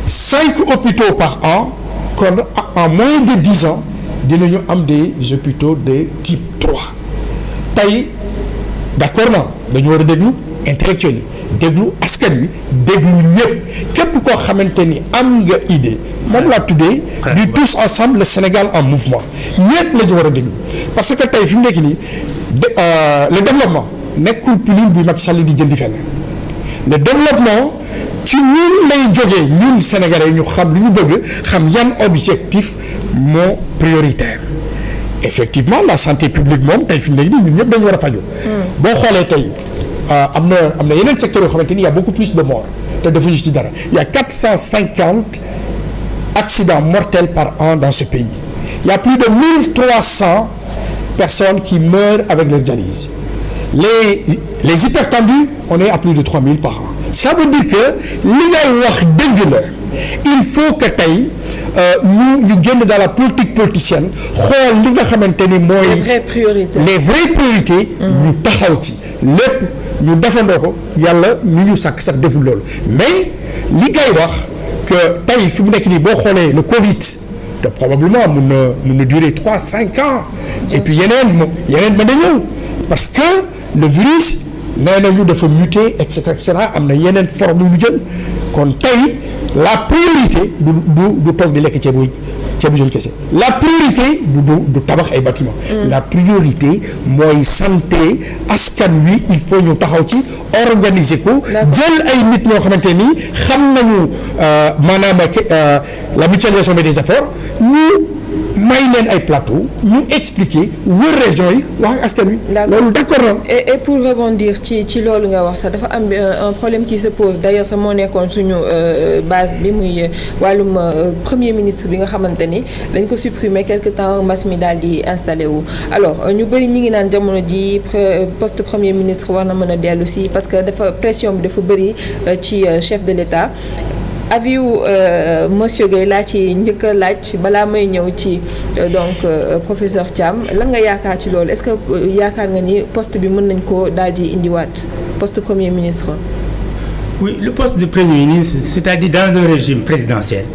5 hôpitaux par an kon en moins de 10 ans dinañu am des hôpitaux de type 3 tey d'accord na dañu war a déglu intellectuels yi déglu askan wi déglu ñëpp képp koo xamante ni am nga idée moom laa tuddee du tous ensemble le Sénégal en mouvement ñëpp la ñu war a déglu parce que tey fi mu nekk nii le développement nekkul pilule bi Macky Sall di jëndi fenn le développement ci ñun lay jógee ñun Sénégalais ñu xam lu ñu bëgg xam yan objectif moo prioritaire effectivement la santé publique moom tey fi mu nekk nii ñun ñëpp dañu war a faju boo xoolee tey am na yeneen secteurs yoo xamante ni y a beaucoup plus de morts te defuñu ci dara il y a 450 accidents mortels par an dans ce pays il y a plus de 1300 personnes qui meurent avec leur dialyse les hypertendus on est à plus de 3000 par an ça veut dire que li ngay wax dëgg la il faut que tey ñu génn dans la politique politicienne xool li nga xamante ni mooy les vraies priorités ñu taxaw ci lépp ñu defandoo ko yàlla mi ñu sàkk sax deful loolu mais li ngay wax que tey fi mu nekk nii boo xoolee le Covid te probablement mun na durer 3-5 ans et puis yeneen mën na ñëw parce que le virus nee nañu dafa muter et cetera am na yeneen forme yu jël kon tey la priorité du toog di lekk ceebu jën kese la priorité du tabax ay bâtiment la priorité mooy santé askan wi il faut ñu taxaw ci organiser ko jël ay nit ñoo xamante ni xam nañu maanaam la mutualisation des efforts ñu may leen ay plateau ñu expliquer wër région yi wax ak askan wi. loolu d'accord na. et pour rebondir ci loolu nga wax sax dafa am un problème qui se pose d'ailleurs sax moo nekkoon suñu base bi muy wàllum premier ministre bi nga xamante ni dañ ko supprimer quelque temps mbas mi daal di installé wu. alors ñu bëri ñi ngi naan jamono ji poste premier ministre war na mën a dellu si parce que dafa pression bi dafa bëri ci chef de l'État. avis monsieur Guèye laa ci njëkk a laaj balaa may ñëw ci donc professeur Thiam lan nga yaakaar ci loolu est-ce que yaakaar nga ni poste bi mën nañ ko daal di indiwaat poste premier ministre. Oui, le poste de premier ministre, c'est-à-dire dans un régime présidentiel,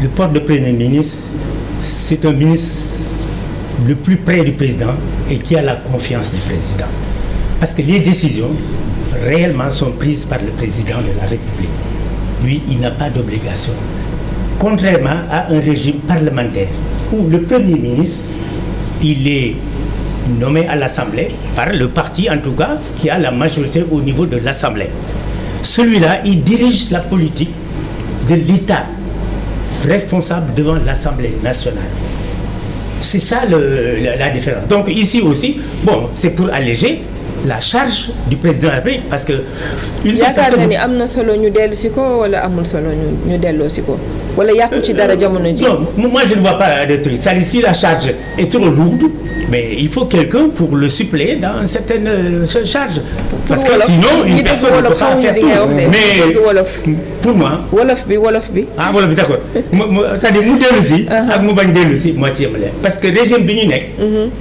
le poste de premier ministre, c'est un ministre le plus près du président et qui a la confiance du président. Parce que les décisions réellement sont prises par le président de la République. Lui, il n'a pas d'obligation. Contrairement à un régime parlementaire où le Premier ministre, il est nommé à l'Assemblée, par le parti en tout cas, qui a la majorité au niveau de l'Assemblée. Celui-là, il dirige la politique de l'État, responsable devant l'Assemblée nationale. C'est ça la différence. Donc ici aussi, bon, c'est pour alléger la charge du président de la République parce que yaakaar nga ni am na solo ñu dellu si ko wala amul solo ñu delloo si ko wala yàqu ci dara jamono ji. Non, moi je ne vois pas de truc. C'est-à-dire si la charge est trop lourde, mais il faut quelqu'un pour le suppléer dans certaines charges. Parce que sinon une personne ne peut pas faire tout. Mais pour moi. wolof bi. Ah wolof bi d'accord. C'est-à-dire mu dellu si. ak mu bañ dellu si moo ci yemale. Parce que régime bi ñu nekk.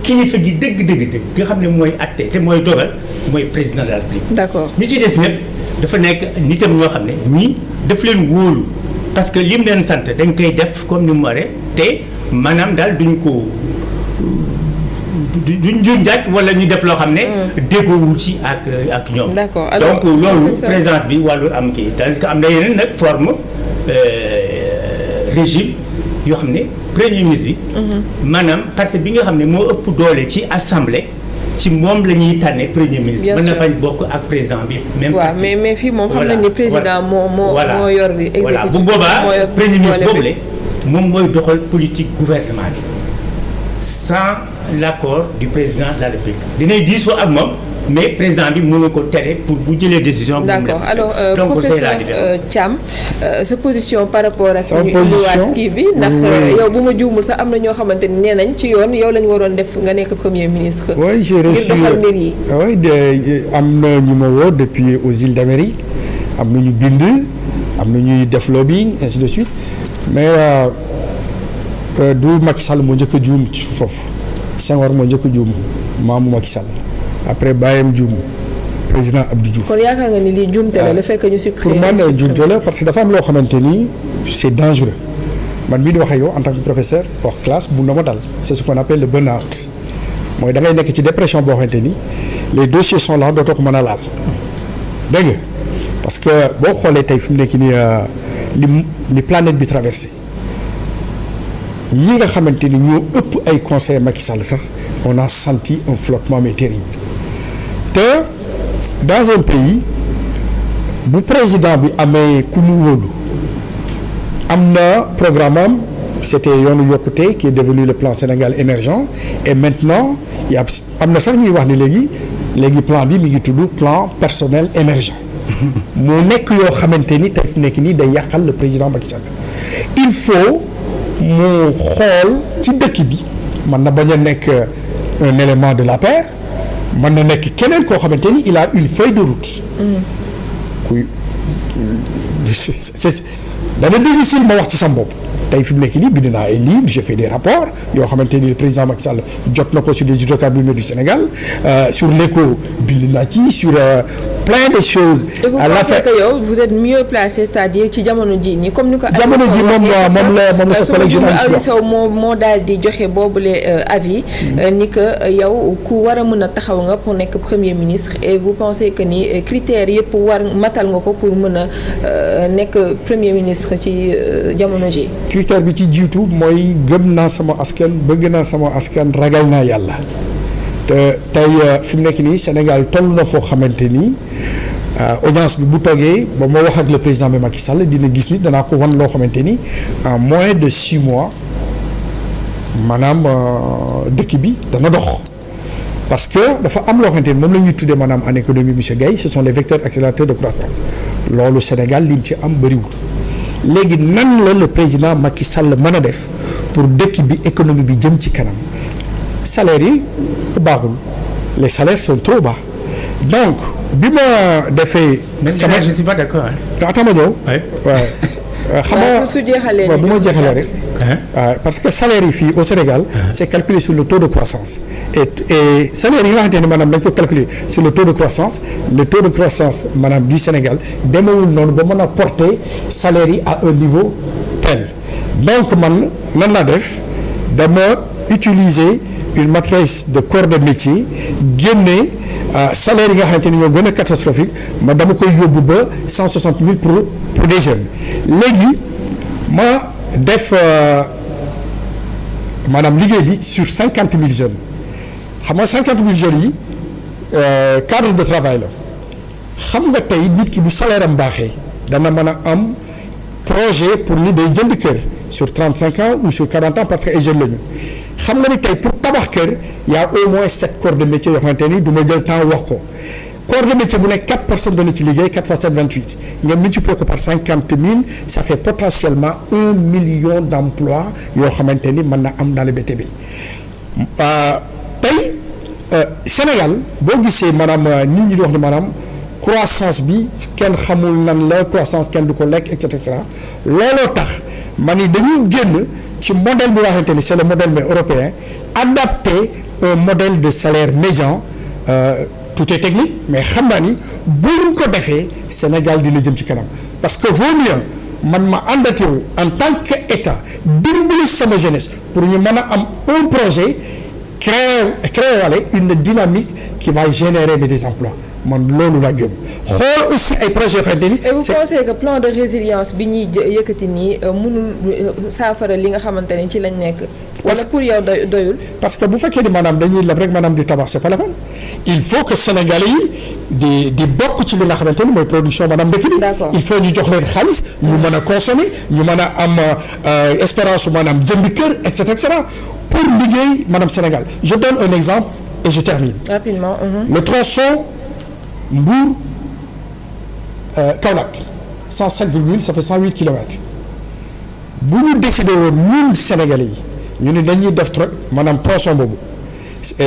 kilifa gi dëgg nga xam ne mooy atte te mooy dogal mooy président de la République. D'accord. ñi ci des ñëpp dafa nekk nitam ñoo xam ne ñii daf leen wóolu parce que lim leen sant dañ koy def comme ni mu waree te maanaam daal duñ njaaj wala ñu def loo xam ne déggoowul ci ak ñoom. D'accord. Alors, donc loolu présence bi wàllu am kii tandis que am na yeneen nag forme régime yoo xam ne premier ministre bi maanaam parce bi nga xam ne moo ëpp doole ci assemblée ci moom la ñuy tànne premier ministre. mën na bañ bokk ak président bi. même waaw mais fii moom xam nañ ni président moo yor di exécutif. voilà bu boobaa premier ministre boobule moom mooy doxal politique gouvernement bi sans l'accord du président de la République. dinay diisoo ak moom mais président bi mënu ko tere pour bu jëlee décision. D'accord alors professeur Thiam sa position par rapport ak. ñu indiwaat kii bi ndax yow bu ma juumul sax am na ñoo xamante ni nee nañ ci yoon yow la ñu waroon def nga nekk premier ministre. oui j'ai reçu ngir doxal mbir yi. oui am na ñu ma woo depuis aux îles d'Amérique am na ñu bind am na ñuy def lobbying ainsi de suite mais du Macky Sall moo njëkk a juum ci foofu Senghor moo njëkk a juum maamu Macky Sall. après bàyyam juum président Abdou Diouf. kon yaakaar nga ni lii juumte la le fait que ñu supprimer. pour man juumte la parce que dafa am loo xamante ni c'est dangereux man mii di wax ak yow en tant que professeur hors classe bu na ma dal c'est ce qu'on appelle le burn-out mooy da ngay nekk ci dépression boo xamante ni les dossiers sont là dootoo ko mën a laal dégg nga parce que boo xoolee tey fi mu nekk nii li planète bi traversé ñi nga xamante ni ñoo ëpp ay conseillers Macky Sall sax on a senti un flottement mais terrible te dans un pays bu président bi amee ku mu wóolu am na programme am c'était yoonu yokkute qui est devenu le plan Sénégal émergent et maintenant am na sax ñuy wax ni léegi plan bi mi ngi tudd plan personnel émergent mu nekk yoo xamante ni tey fi nekk nii day yàqal le président Macky Sall il faut mu xool ci dëkk bi mën na bañ a nekk un élément de la paix mën na nekk keneen koo xamante ni il a une feuille de route kuy dana difficile ma wax ci sam bopp tey fi mu nekk nii bind naa ay livres j'ai fait des rapports yoo xamante ni le président Macky Sall jot na ko sur les hydrocarbures du Sénégal sur l'éco bind naa ci sur plein de choses. à la fin que yow vous êtes mieux placé c'est-à-dire ci jamono ji nii comme ni ko. jamono ji moom la sa collègue journaliste bi Sow moo daal di joxe boobule avis ni que yow ku war a mën a taxaw nga pour nekk premier ministre et vous pensez que ni critères yëpp war matal nga ko pour mën a nekk premier ministre ci jamono ji. critère bi ci jiitu mooy gëm naa sama askan bëgg naa sama askan ragal naa yàlla te tey fi mu nekk nii Sénégal toll na foo xamante ni audience bi bu toogee ba ma wax ak le président bi Macky Sall dina gis ni danaa ko wan loo xamante ni en moins de 6 mois maanaam dëkk bi dana dox parce que dafa am loo xamante ni moom la ñuy tuddee maanaam en économie monsieur Gaye ce sont les vecteurs accélérateurs de croissance loolu Sénégal lim ci am bëriwul. léegi nan la le président Macky Sall mën a def pour dëkk bi économie bi jëm ci kanam salaires yi baaxul les salaires sont trop bas donc bi ma defee. sama je suis pas d'accord. attends ma ñëw. waaw xam nga bu ma jeexalee rek. parce que salaire yi fii au Sénégal c'est calculé sur le taux de croissance et salaire yi nga xamante ni maanaam dañ ko calculer sur le taux de croissance maanaam du Sénégal demewul noonu ba mën a porter salaire yi à un niveau tel donc man nan la def dama utiliser une matrice de corps de métier génne salaire yi nga xamante ni ñoo gën a catastrophique ma dama koy yóbbu ba 160 000 pour des jeunes léegi ma def maanaam liggéey bi sur 50 000 jeunes xam nga 50 000 jeunes yi cadre de travail la xam nga tey nit ki bu salaire am baaxee dana mën a am projet pour ni day jënd kër sur 35 ans ou sur 40 ans parce que ay jeunes lañu xam nga ni tey pour tabax kër y a au moins 7 corps de métier yoo xamante ni du ma jël temps wax ko corps de métier bu nekk 4 personnes dana ci liggéey 4 fois 7 28 nga multiplier ko par 50 000 ça fait potentiellement 1 million d'emplois yoo xamante ni mën na am dans le BTP tey Sénégal boo gisee maanaam nit ñi di wax ne maanaam croissance bi kenn xamul nan la croissance kenn du ko lekk et cetera looloo tax ma ni dañuy génn ci modèle bi nga xamante ni c'est le modèle mais européen adapter un modèle de salaire médian. Tout est technique mais xam naa ni buñ ko defee Sénégal dina jëm ci kanam parce que vaut mieux man ma àndatewu en tant que état dimbali sama jeunesse pour ñu mën a am un projet créer wala une dynamique qui va générer des emplois man loolu la gëm xool aussi ay projets yoo xamante ni. et vous pensez que plan de résilience bi ñuy yëkkati nii mënul saafara li nga xamante ni ci lañ nekk. wala pour yow doyul. parce que bu fekkee ni maanaam dañuy leb rek maanaam di tabax c'est pas la peine il faut que Sénégalais yi di bokk ci li nga xamante ni mooy production maanaam dëkk bi. d'accord il faut ñu jox leen xaalis ñu mën a consommer ñu mën a am espérance maanaam jënd kër et cetera pour liggéey maanaam Sénégal je donne un exemple et je termine. rapidement. le tronçon Mbour Kaolack 107 virgule ça fait 108 kilomètres bu ñu décidé woon ñun Sénégalais yi ñu ne dañuy def maanaam tronçon boobu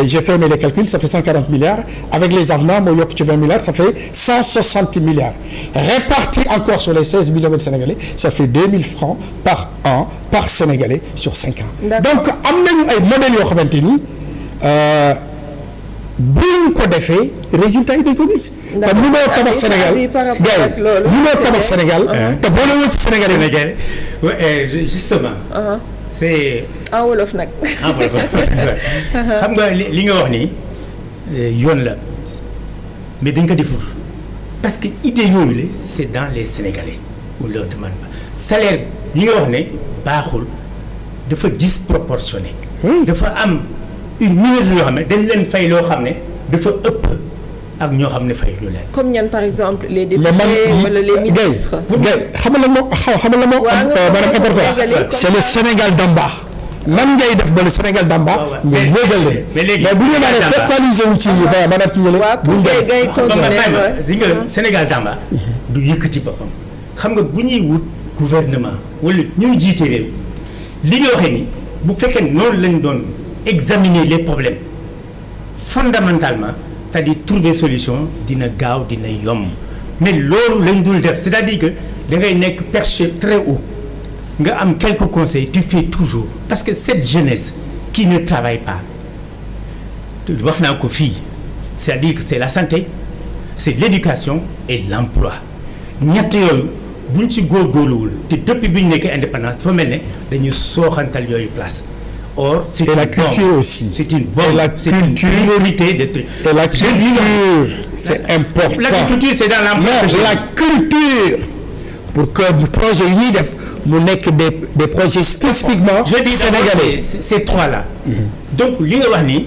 j'ai fait les calculs ça fait 140 milliards avec les avenants moo yokk ci 20 milliards ça fait 160 milliards répartis encore sur les 16 millions de Sénégalais ça fait 2000 francs par an par Sénégalais sur 5 ans. donc am nañu ay modèles yoo xamante ni buñ ko defee résultat yi dañ ko gis. te mënoo tabax Sénégal mënoo tabax Sénégal te boole woo ci Sénégal justement. c'est en wolof nag. en wolof xam nga li nga wax nii yoon la mais dañ ko deful parce que idée yooyu la c'est dans les Sénégalais on leur demande pas salaire yi nga wax ne baaxul dafa disproportionné. dafa am une minorité yoo xam ne dañ leen fay loo xam ne dafa ëpp ak ñoo xam ne fay ñu leen. comme ñan par exemple les députés wala les ministres. Gaye xam nga la moo maanaam importance c'est le Sénégal d'en bas. nan ngay def ba le Sénégal d'en bas. nga yéegal leen mais bu ñu nee focaliser wu ci maanaam ci yële. bu ñu si nga Sénégal d'en bas du yëkkati boppam xam nga bu ñuy wut gouvernement wala ñuy jiite réew li nga waxee ni bu fekkee noonu lañ doon examiner les problèmes fondamentalement c'est-à-dire trouver solution dina gaaw dina yomb mais loolu lañ dul def c'est-à-dire que da ngay nekk perché très haut nga am quelques conseils tu fais toujours parce que cette jeunesse qui ne travaille pas wax naa ko fii c'est-à-dire que c'est la santé c'est l'éducation et l'emploi ñett yooyu buñ ci góorgóorluwul te depuis bi ñu nekkee indépendance dafa mel ne dañu sooxantal yooyu place or c'est et la culture bombe. Aussi c'est une bombe c'est une priorité de trucs et la culture c'est important la culture c'est dans l'emploi la culture pour que projet yi ñuy def mu nekk des projets spécifiquement sénégalais ces trois là donc li nga wax ni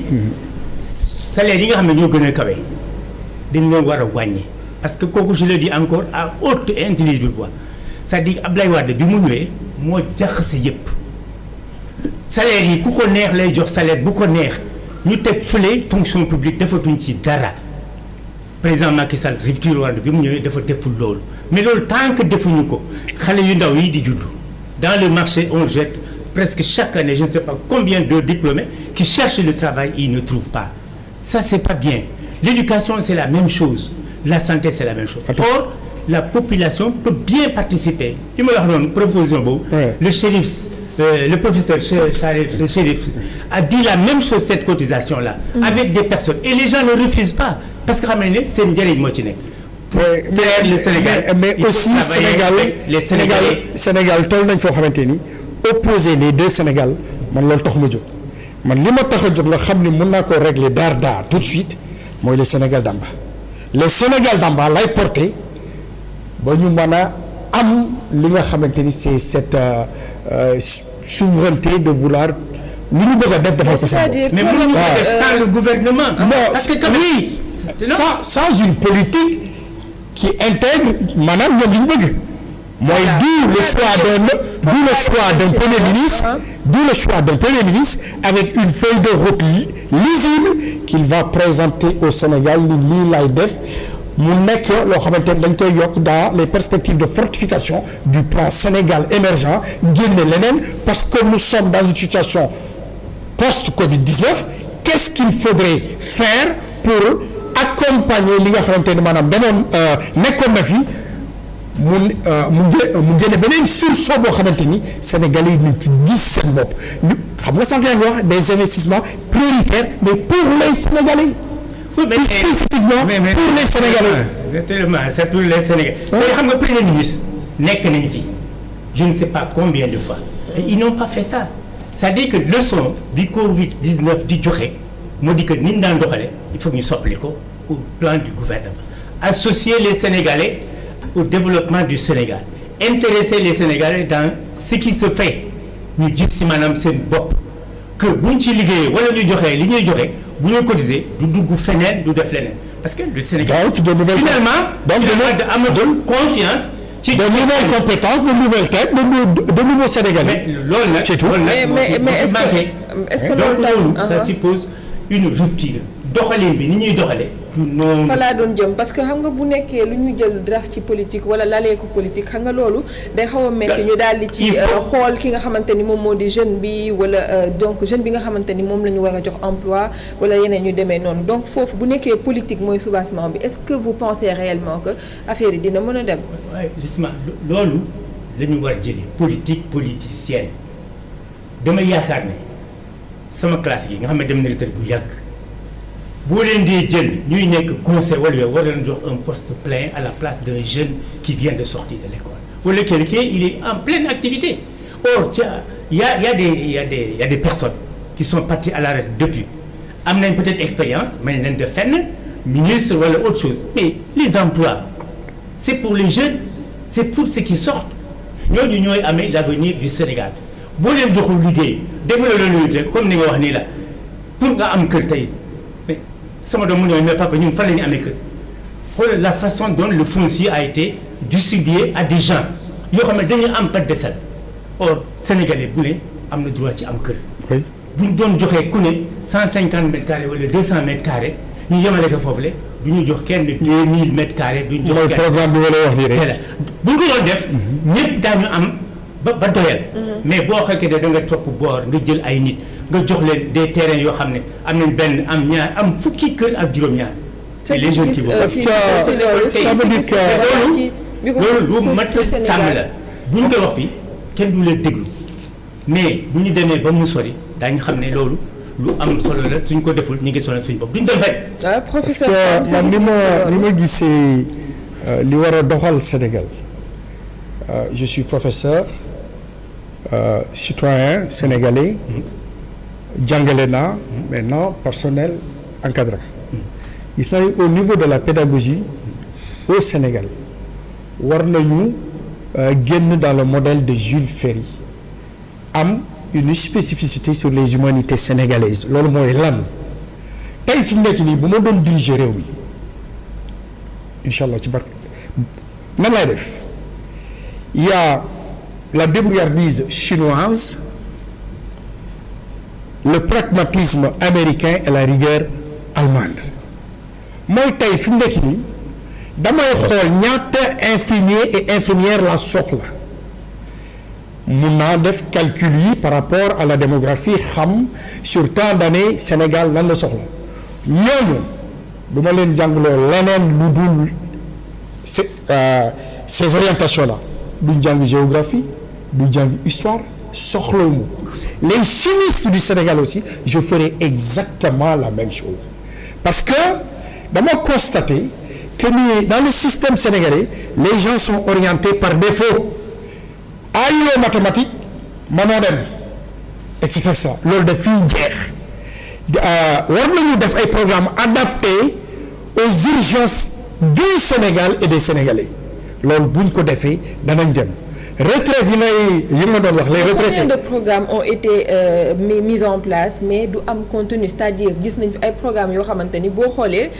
salaire yi nga xam ne ñoo gën a kawe dañ leen war a wàññi parce que kooku je le dis encore à haute et intelligible voix c'est-à-dire Abdoulaye Wade bi mu ñëwee moo jaxase yëpp salaire yi ku ko neex lay jox salaire bu ko neex ñu teg fële fonction publique defatuñ ci dara président Macky Sall rupture Wade bi mu ñëwee dafa deful loolu mais loolu tant que defuñu ko xale yu ndaw yi di juddu dans le marché on jette presque chaque année je ne sais pas combien de diplômés qui cherchent le travail et ils ne trouvent pas ça c'est pas bien l'éducation c'est la même chose la santé c'est la même chose or la population peut bien participer li ma wax noonu proposition boobu le shérif le professeur Chérif a dit la même chose cette cotisation là avec des personnes et les gens ne refusent pas parce que xam nañ ne seen njëriñ moo ci nekk le Sénégal mais aussi Sénégal toll nañ foo xamante ni opposer les deux Sénégal man loolu tax ma jóg man li ma tax a jóg nga xam ni mën naa koo régler daar tout de suite mooy le Sénégal d'en bas le Sénégal d'en bas lay porter ba ñu mën a am li nga xamante ni c'est cette souveraineté de vouloir li ñu bëgg a def defal ko seen bopp. mais mënuñu ko def sans le gouvernement. parce que oui sans une politique qui intègre maanaam ñoom li ñu bëgg. mooy d'où le choix d'un premier ministre avec une feuille de route lisible qu'il va présenter au Sénégal ni lii lay def. mu nekk loo xamante ne dañ koy yokk dans les perspectives de fortification du plan Sénégal émergent génne leneen parce que nous sommes dans une situation post-Covid-19 qu'est-ce qu'il faudrait faire pour accompagner li nga xamante ne maanaam danoon nekkoon na fi mu génne beneen sursaut boo xamante ni Sénégalais yi nañ ci gis seen bopp ñu xam nga sànq yaa ngi wax des investissements prioritaires mais pour les Sénégalais. Oui, mais spécifiquement pour les Sénégalais. C'est pour les Sénégalais. Xam nga premier ministre nekk nañ fi je ne sais pas combien de fois et ils n'ont pas fait ça c'est-à-dire que leçon bi Covid-19 di joxe moo di que ni ñu daan doxale il faut que ñu soppali ko au plan du gouvernement associer les Sénégalais au développement du Sénégal intéresser les Sénégalais dans ce qui se fait ñu gis ci maanaam seen bopp que buñ ci liggéeyee wala ñu joxe li ñuy joxe bu ñu cotiser du dugg feneen du def leneen parce que le Sénégal finalement amatul confiance ci de nouvelles compétences de nouvelles têtes de nouveaux Sénégalais. mais loolu nag c'est tout mais est-ce que loolu ça suppose une rupture doxalin bi ni ñuy doxale noonu fa laa doon jëm parce que xam nga bu nekkee lu ñu jël dara ci politique wala lalee ko politique xam nga loolu day xaw a métti ñu daal di ci xool ki nga xamante ni moom moo di jeune bi wala donc jeune bi nga xamante ni moom la ñu war a jox emploi wala yeneen ñu demee noonu donc foofu bu nekkee politique mooy soubassement bi est-ce que vous pensez réellement que affaire yi dina mën a dem. waaye justement loolu la ñu war a jëlee politique politicienne dama yaakaar ne sama classe gi nga xam ne dem na retraite bu yàgg. boo leen di jël ñuy nekk conseil wala yow war leen jox un poste plein à la place d'un jeune qui vient de sortir de l'école wala quelqu'un il est en pleine activité or il y a des personnes qui sont parties à la retraite depuis am nañ peut-être expérience mais leen de fenn ministre wala autre chose mais les emplois c'est pour les jeunes c'est pour ceux qui sortent ñooñu ñooy amee l'avenir du Sénégal boo leen joxul liggéey defaloo leen lu comme ni nga wax nii la pour nga am kër tey mais sama doom mu ñëw mais papa ñun fan la ñu amee kër xoolal la façon dont le foncier a été distribué à des gens yoo xam ne dañu am pas de décès or Sénégalais bu ne am na droit ci am kër. oui bu ñu doon joxee ku ne 150 mètres carrés wala 200 mètres carrés ñu yemale ko foofu le du ñu jox kenn 2000 mètres carrés. du ñu jox kenn programme bi wala wax nii rek. voilà bu ñu ko doon def. ñëpp daañu am ba doyal. mais boo xoolee da nga topp boor nga jël ay nit nga jox leen des terrains yoo xam ne am nañ benn am ñaar am fukki kër ak juróom-ñaar. c'est que ça veut dire que loolu lu mat sàmm la bu ñu koy wax fii kenn du leen déglu mais bu ñu demee ba mu sori daañu xam ne loolu lu am solo la suñ ko deful ñu ngi sonal suñu bopp duñ dem fekk. professeur parce que man ni ma gisee li war a doxal Sénégal je suis professeur citoyen sénégalais jàngale naa maintenant personnel encadrant gis naa au niveau de la pédagogie au Sénégal war nañu génn dans le modèle de Jules Ferry am une spécificité sur les humanités sénégalaises loolu mooy lan tey fi mu nekk nii bu ma doon diriger réew mi incha allah ci barke nan laay def il y a la débrouillardise chinoise le pragmatisme américain et la rigueur allemande mooy tey fi mu nekk nii damay xool ñaata infirmier et infirmière la soxla mun naa def calcul yi par rapport à la démographie xam sur tant d'années Sénégal lan la soxla ñooñu du ma leen jàngloo leneen lu dul ces orientations là duñ jàng géographie duñ jàng histoire soxlawuñu les chimistes du Sénégal aussi je ferai exactement la même chose parce que dama constater que ni dans le système sénégalais les gens sont orientés par défaut ayoo mathématique mënoo dem et cetera loolu daf fiy jeex war nañu def ay programmes adaptés aux urgences du Sénégal et des Sénégalais loolu buñ ko defee danañ dem retraite yi ma doon wax les retraités. Combien de programmes ont été mis en place mais du am contenu c'est-à-dire gis nañ fi ay programmes yoo xamante ni boo xoolee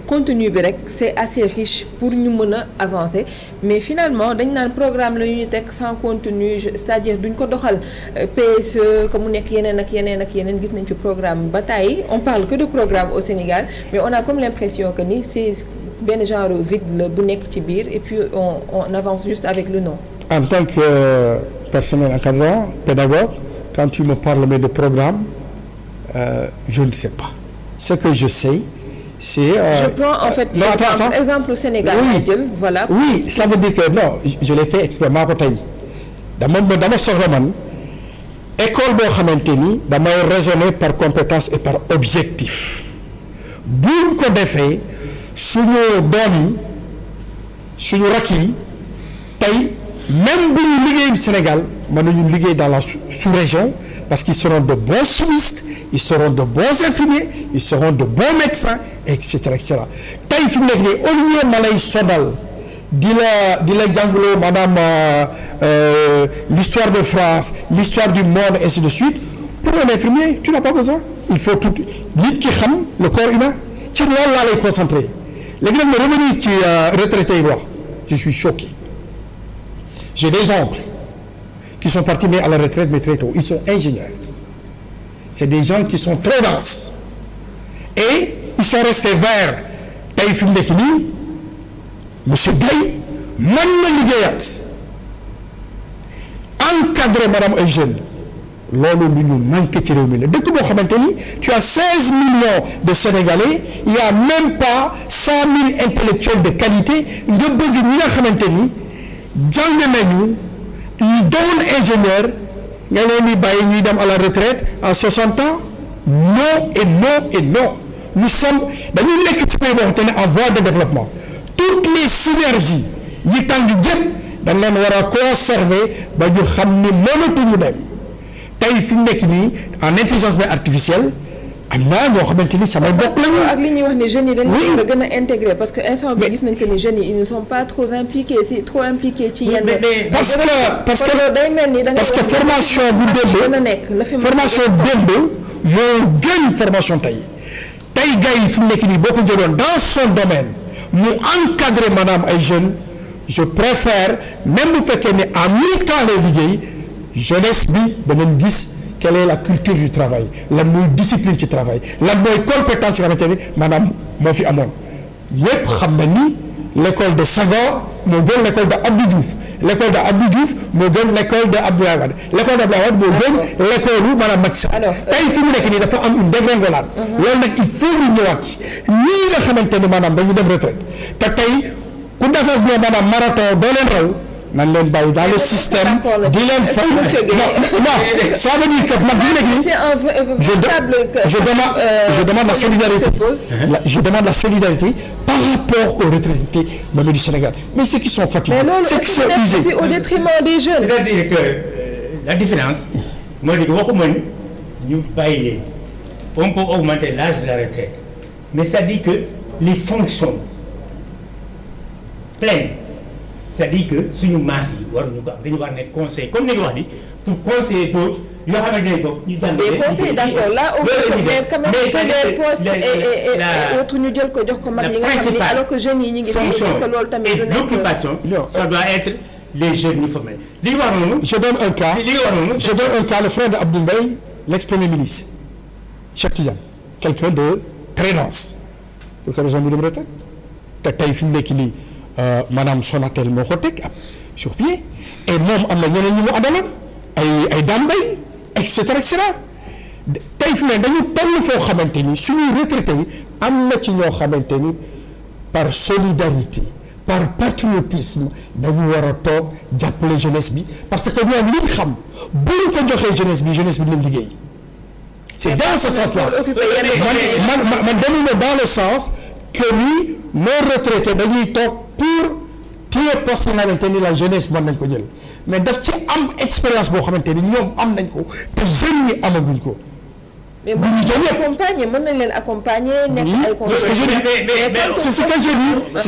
contenu bi rek c'est assez riche pour ñu mën a avancer mais finalement dañ naan programme la ñu teg sans contenu c'est-à-dire duñ ko doxal PSE comme mu nekk yeneen ak yeneen gis nañ fi programme ba tey on parle que de programme au Sénégal mais on a comme l'impression que ni c'est benn genre vide la bu nekk ci biir et puis on avance juste avec le nom. En tant que personnel encadrant, pédagogue, quand tu me parles de programme, je ne sais pas. Ce que je sais, c'est... je prends en fait exemple au Sénégal. Oui, voilà. Oui, ça veut dire que non, je l'ai fait exprès maa ko tey dama soxla man école boo xamante ni damay raisonner par compétence et par objectif buñ ko defee suñu doom yi suñu rakk yi tey même bu ñu liggéeyul Sénégal mën nañu liggéey dans la sous-région parce qu'ils seront de bons chimistes ils seront de bons infirmiers ils seront de bons médecins et cetera tey fi mu nekk nii au lieu ma lay sonal di la jàngaloo maanaam l'histoire de France l'histoire du monde ainsi de suite pour un infirmier tu n'as pas besoin il faut tout nit ki xam le corps humain ci loolu laa lay concentré léegi nag ma revenir ci retraité yi wax je suis choqué. J'ai des oncles qui sont partis mais à la retraite mais très tôt. Ils sont ingénieurs. C'est des gens qui sont très denses. Et ils sont restés vers tey fi mu nekk nii monsieur Guèye mën na liggéeyaat encadré madame ay jeunes loolu lu ñu manqué ci réew mi la dëkk boo xamante ni tu as 16 millions de Sénégalais il y a même pas 100 000 intellectuels de qualité nga bëgg ñi nga xamante ni jàng nañu ñu doon ingénieur nga leen di bàyyi ñuy dem à la retraite à 60 ans non et non et non nous sommes dañuy nekk ci pays boo xamante ne en voie de développement toutes les synergies yi tàng jëpp dañ leen war a conserver ba ñu xam ni mënatuñu dem tey fi mu nekk nii en intelligence artificielle am na ñoo xamante ni samay mbokk lañu. ak li ñuy wax ni jeunes yi dañu leen a gën a intégré parce que instant bi gis nañ que ni jeunes yi ils ne sont pas trop impliqués ci yenn. parce que day mel ni da nga parce que formation bu démb formation démb moo gën formation tey gars yi fi mu nekk nii boo ko jëloon dans son domaine mu encadré maanaam ay jeunes je préfère même bu fekkee ne en mi-temps lay liggéey jeunesse bi danañ gis. Quelle est la culture du travail lan mooy discipline ci travail lan mooy compétence yi nga xamante ni maanaam moo fi amoon yépp xam na ni l'école de Senghor moo gën l'école de Abdou Diouf l'école de Abdou Diouf moo gën l'école de Abdoulaye Wade l'école de Abdoulaye Wade moo gën l'école u maanaam Macky Sall tey fi mu nekk nii dafa am une dégringolade loolu nag il faut ñu ñëwaat ci ñii nga xamante ni maanaam dañu dem retraite te tey ku def ak ñoom maanaam marathon doo leen raw nan leen bàyyi dans le système di leen fa non ça veut dire que man fi mu nekk nii je demande la solidarité je demande la solidarité par rapport aux retraités même du Sénégal mais ceux qui sont fatigués ceux qui sont usés c'est au détriment des jeunes c'est-à-dire que la différence moo di waxuma ñu bàyyi leen on peut augmenter l'âge de la retraite mais ça dit que les fonctions pleines c'est-à-dire que suñu maas yi waruñu ko am dañu war nekk conseil comme ni nga wax ni pour conseiller pour yoo xamante ne foofu ñu jàng des conseils d'accord là au mais quand même c'est des postes et autres ñu jël ko jox ko mag yi nga xam ni alors que jeunes yi ñu ngi fi parce que loolu tamit du nekk l'occupation ça doit être les jeunes ñu formés li nga wax noonu je donne un cas le frère de Abdoul Mbaye l'ex-premier ministre Cheikh Tidiane quelqu'un de très dense pour quelle raison mu dem retraite te tey fi mu nekk nii maanaam Sonatel moo ko teg sur pied et moom am na ñeneen ñu mu àndaloon ay Dame Mbaye et cetera tey fi ne dañu toll foo xamante ni suñuy retraité yi am na ci ñoo xamante ni par solidarité par patriotisme dañu war a toog jàppale jeunesse bi parce que ñoom li ñu xam bu ñu ko joxee jeunesse bi dinañ liggéey c'est dans ce sens-là man demuma dans le sens que ni nos retraités dañuy toog pour téye poste yi nga xamante ni la jeunesse mën nañ ko jël mais daf ci am expérience boo xamante ni ñoom am nañ ko te jeunes yi amaguñ ko. mais mën nañ leen accompagner nekk ay conseillers. c'est ce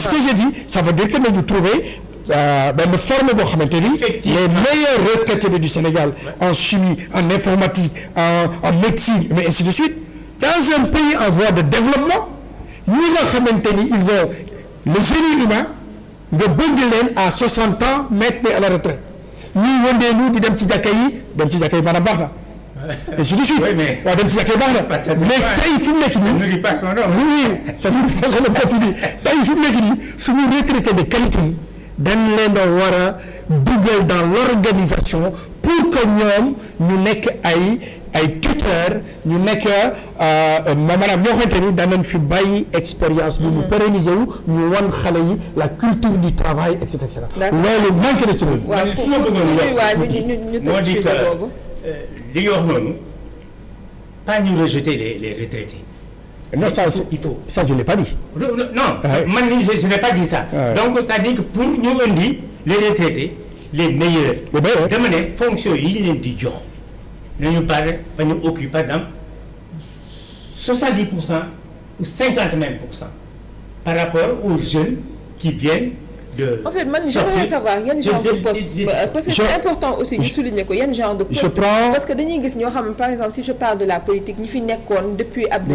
que je dis ça veut dire que nañu trouver benn forme boo xamante ni les meilleurs retraités du Sénégal en chimie en informatique en médecine mais ainsi de suite dans un pays en voie de développement ñi nga xamante ni ils ont le génie humain nga bëgg leen à 60 ans mettre à la retraite ñuy wëndeelu di dem ci jàkka yi maanaam baax na et ainsi de suite waaw dem ci jàkka yi baax na mais tey fi mu nekk nii oui ça nourrit pas son nom tey fi mu nekk nii suñu retraité de qualité yi dañ leen a war a dugal dans l'organisation pour que ñoom ñu nekk ay tuteurs ñu nekk maanaam ñoo xamante ni danañ fi bàyyi expérience bi mu pérenniser wu ñu wan xale yi la culture du travail et cetera loolu manqué na ci loolu. waaw pour ñu tëj sujet boobu. li nga wax noonu pas ñu rejeter les retraités. Non, il faut. Ça, je ne l'ai pas dit. Non, je n'ai pas dit ça. Donc, c'est-à-dire que pour nous, on dit les retraités, les meilleurs. Dama ne fonction yi ñu leen di jox nañu pare ba ñu occuper par exemple 70% ou 50 même % par rapport aux jeunes qui viennent de. En fait, man j'aimerais savoir yan genre de poste parce que c'est important aussi ñu souligner ko yan genre de poste parce que dañuy gis ñoo xam par exemple si je parle de la politique ñi fi nekkoon depuis Abdou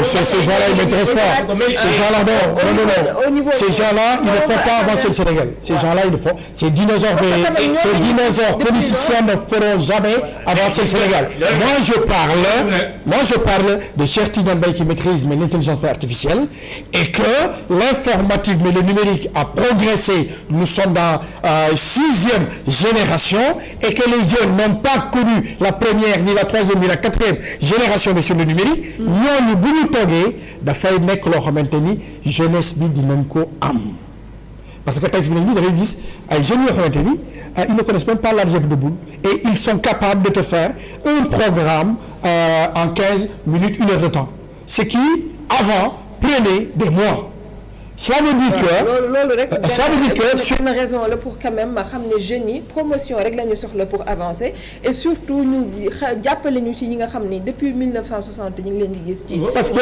ces gens-là ils m'intéressent pas ces gens-là non ces gens-là ils ne font pas avancer le Sénégal ces gens-là ils le font ces dinosaures politiciens ne feront jamais avancer le Sénégal moi je parle de Cheikh Tidiane Mbaye qui maîtrise l'intelligence artificielle et que l'informatique mais le numérique a progressé. Nous sommes dans 6e génération et que les jeunes n'ont pas connu la première ni la 3e ni la 4e génération mais sur le numérique ñooñu bu ñu toogee dafay nekk loo xamante ni jeunesse bi dinañ ko am parce que tey fi mu ne nii da ngay gis ay jeunes yoo xamante ni ils ne connaissent même pas l'algèbre de Boole et ils sont capables de te faire un programme en 15 minutes 1 heure de temps ce qui avant prenait des mois. cela veut dire que loolu rek. ça veut dire que c'est une raison la pour quand même xam ne jeunes yi promotion rek la ñu soxla pour avancer et surtout ñu jàppale ñu ci ñi nga xam ni depuis 1960 ñu ngi leen di gis. ci parce que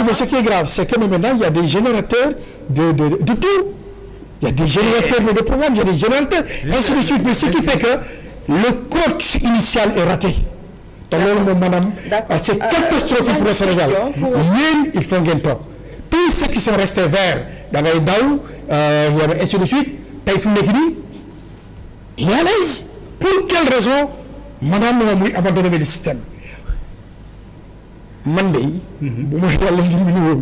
mais ce qui est grave c'est que maintenant il y a des générateurs de tout. Il y a des générateurs de programmes, il y a des générateurs, ainsi de suite. Mais ce qui fait que le coach initial est raté. C'est catastrophique pour le Sénégal. Il faut gagner top. Tous ceux qui sont restés verts, ainsi de suite, il est à l'aise. Pour quelle raison madame a abandonné le système? man de. bu ma yàlla dimbali woon.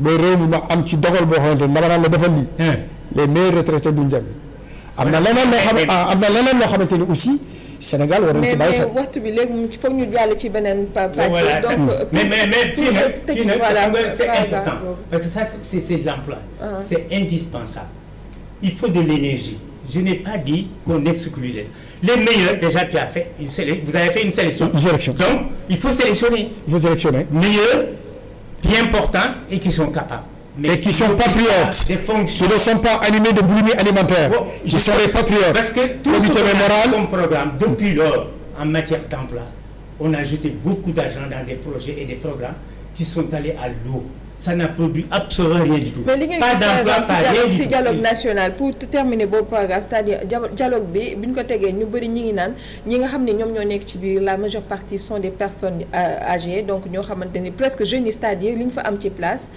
ba réew mi ma am ci dogal boo xamante ne dama naan la defal lii. les meilleurs retraités duñ dem. am na leneen loo xamante ni aussi Sénégal war nañu ci bàyyi xel. mais waxtu bi léegi foog ñu jàll ci beneen pàcc. donc mais fii nag c'est important parce que ça c'est l'emploi. C'est indispensable. Il faut de l'énergie. Je n'ai pas dit qu'on exclut les meilleurs. Déjà tu as fait vous avez fait une sélection. Donc il faut sélectionner. Meilleurs, bien portants et qui sont capables. Et qui sont patriotes, qui ne sont pas animés de boulimie alimentaire, qui sont des patriotes. Parce que tout ce qu'on a comme programme, depuis lors, en matière d'emploi, on a jeté beaucoup d'argent dans des projets et des programmes qui sont allés à l'eau. Ça n'a produit absolument rien du tout. Mais pas d'emploi, pas rien du tout. Dialogue national pour terminer boobu programme c'est-à-dire dialogue bi ñu ko tegee ñu bëri ñi ngi naan ñi nga xam ne ñoom ñoo nekk ci biir la majeure partie sont des personnes âgées donc ñoo xamante ni presque jeunes yi c'est-à-dire li ñu fa am ci place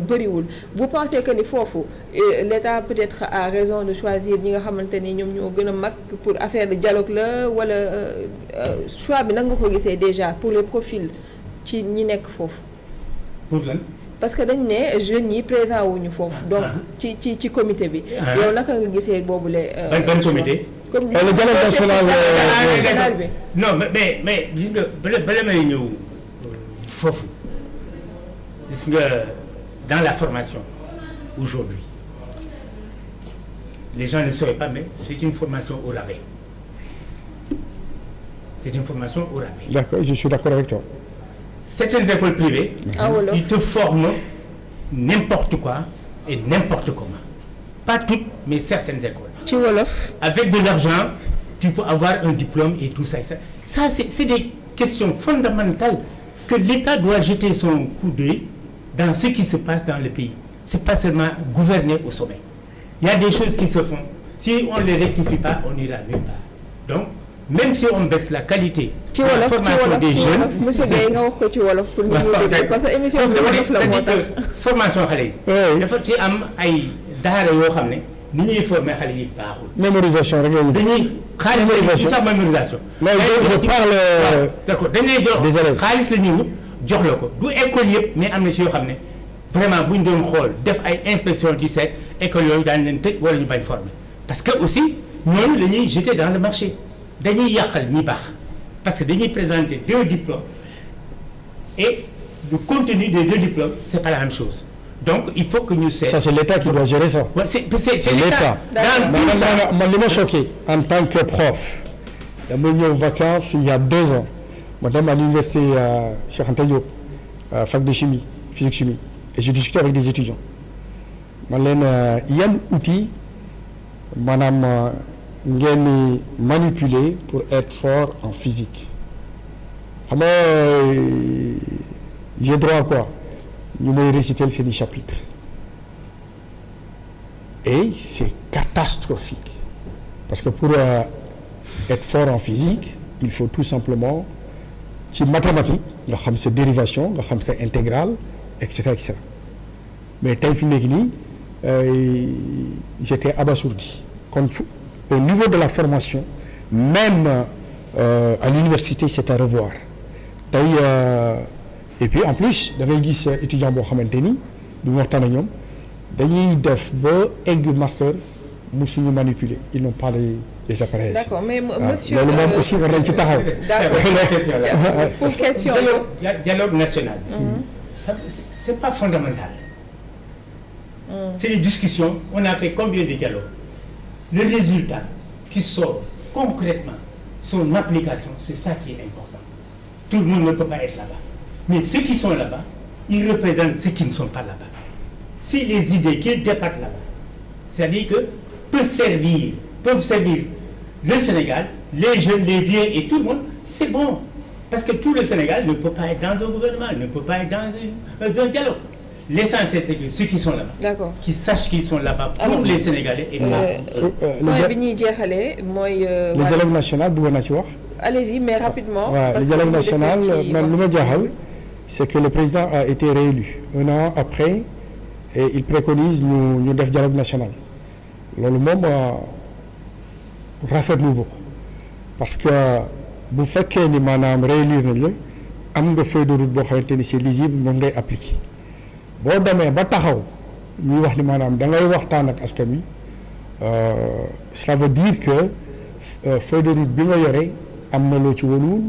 bëriwul. Vous pensez que ni foofu l'État peut-être a raison de choisir ñi nga xamante ni ñoom ñoo gën a mag pour affaire de dialogue la wala choix bi nag nga ko gisee déjà pour les profils ci ñi nekk foofu. Pour lan parce que dañ ne jeunes yi présent wuñu foofu donc ci comité bi. yow naka nga gisee boobule. ban comité. comme le dialogue national bi. non mais gis nga bala may ñëw foofu gis nga dans la formation aujourd'hui les gens ne sauraient pas mais c'est une formation au rabais. C'est une formation au rabais. D'accord, je suis d'accord avec toi. Certaines écoles privées, ils te forment n'importe quoi et n'importe comment. Pas toutes, mais certaines écoles. Ci wolof. Avec de l'argent, tu peux avoir un diplôme et tout ça. Ça c'est des questions fondamentales que l'État doit jeter son coup d'œil dans ce qui se passe dans le pays. C'est pas seulement gouverner au sommet. Il y a des choses qui se font. Si on ne les rectifie pas, on n'ira nulle part. Donc, même si on baisse la qualité de la formation des jeunes, monsieur Guèye nga wax ko ci wolof pour ñu dégg parce que émission bi wolof la moo tax formation xale yi dafa ci am ay daara yoo xam ne ni ñuy former xale yi baaxul. mémorisation rek dañuy xaalis sax mémorisation. mais je parle. d'accord dañ lay jox xaalis la ñuy wut jox la ko du école yëpp mais am na ci yoo xam ne vraiment bu ñu doon xool def ay inspection di seet école yooyu daañu leen tëj wala ñu bañ former parce que aussi ñooñu la ñuy jeter dans le marché. dañuy yàqal ñi baax parce que dañuy présenter 2 diplômes et le contenu des 2 diplômes c'est pas la même chose donc il faut que ñu seet. Ça c'est l'État qui doit gérer ça. Ouais, c'est l'État. man li ma choqué en tant que prof dama ñëw vacances il y a 2 ans ma dem à l'université Cheikh Anta Diop fac de chimie physique chimie et je discutais avec des étudiants man leen yan outil maanaam. ngeen manipuler pour être fort en physique xam nga j'ai droit à quoi ñu may réciter seeni chapitres et c'est catastrophique parce que pour être fort en physique il faut tout simplement ci mathématique nga xam sa dérivation nga xam sa intégrale et cetera mais tey fi nekk nii j'étais abasourdi kon au niveau de la formation même à l'université c'est à revoir tey et puis en plus dafay gis étudiant boo xamante ni bi mu waxtaan ak ñoom dañuy def ba egg master mu suñu manipuler ils n'ont pas les appareils. D'accord mais monsieur loolu moom aussi war nañ ci taxaw. D'accord pour question dialogue national. C'est pas fondamental. C'est des discussions on a fait combien de dialogues. Le résultat qui sort concrètement, son application, c'est ça qui est important. Tout le monde ne peut pas être là-bas. Mais ceux qui sont là-bas, ils représentent ceux qui ne sont pas là-bas. Si les idées qu'ils débattent là-bas, c'est-à-dire que peuvent servir le Sénégal, les jeunes, les vieux et tout le monde, c'est bon. Parce que tout le Sénégal ne peut pas être dans un gouvernement, ne peut pas être dans un dialogue. L'essentiel, c'est que ceux qui sont là-bas, d'accord, qui sachent qu'ils sont là-bas pour les Sénégalais et point bi ñuy jeexalee mooy. le dialogue national bëggoon naa ci wax. allez-y mais rapidement. waaw le dialogue national man lu ma jaaxal c'est que le président a été réélu un an après et il préconise ñu def dialogue national loolu moom rafetlu ko parce que bu fekkee ni maanaam réélire nañ la am nga feuille de route boo xamante ni c'est lisible moom ngay appliquer. boo demee ba taxaw ñuy wax ni maanaam da ngay waxtaan ak askan wi cela veut dire que feuille de route bi nga yore am na loo ci wóoluwul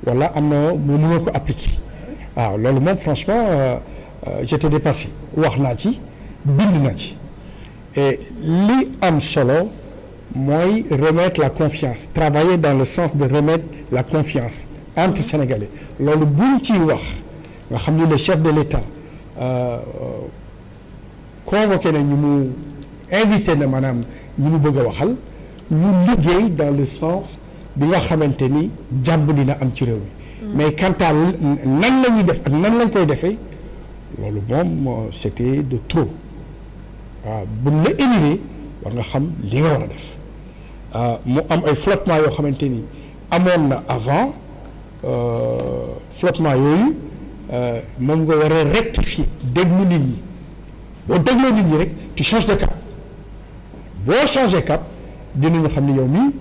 wala am na mu mënoo ko appliquer waaw loolu moom franchement j'étais dépassé wax naa ci bind na ci et li am solo mooy remettre la confiance travailler dans le sens de remettre la confiance entre Sénégalais loolu buñ ciy wax nga xam ni le chef de l'État convoqué na ñu mu invité na maanaam ñi mu bëgg a waxal ñu liggéey dans le sens bi nga xamante ni jàmm dina am ci réew mi mais quant à nan la ñuy def ak nan lañ koy defee loolu moom c'était de trop waaw buñ la élire war nga xam li nga war a def mu am ay flottement yoo xamante ni amoon na avant flottement yooyu moom nga war a rectifier déglu nit ñi boo dégloo nit ñi rek tu changes de cap boo changé cap dinañu xam ne yow mii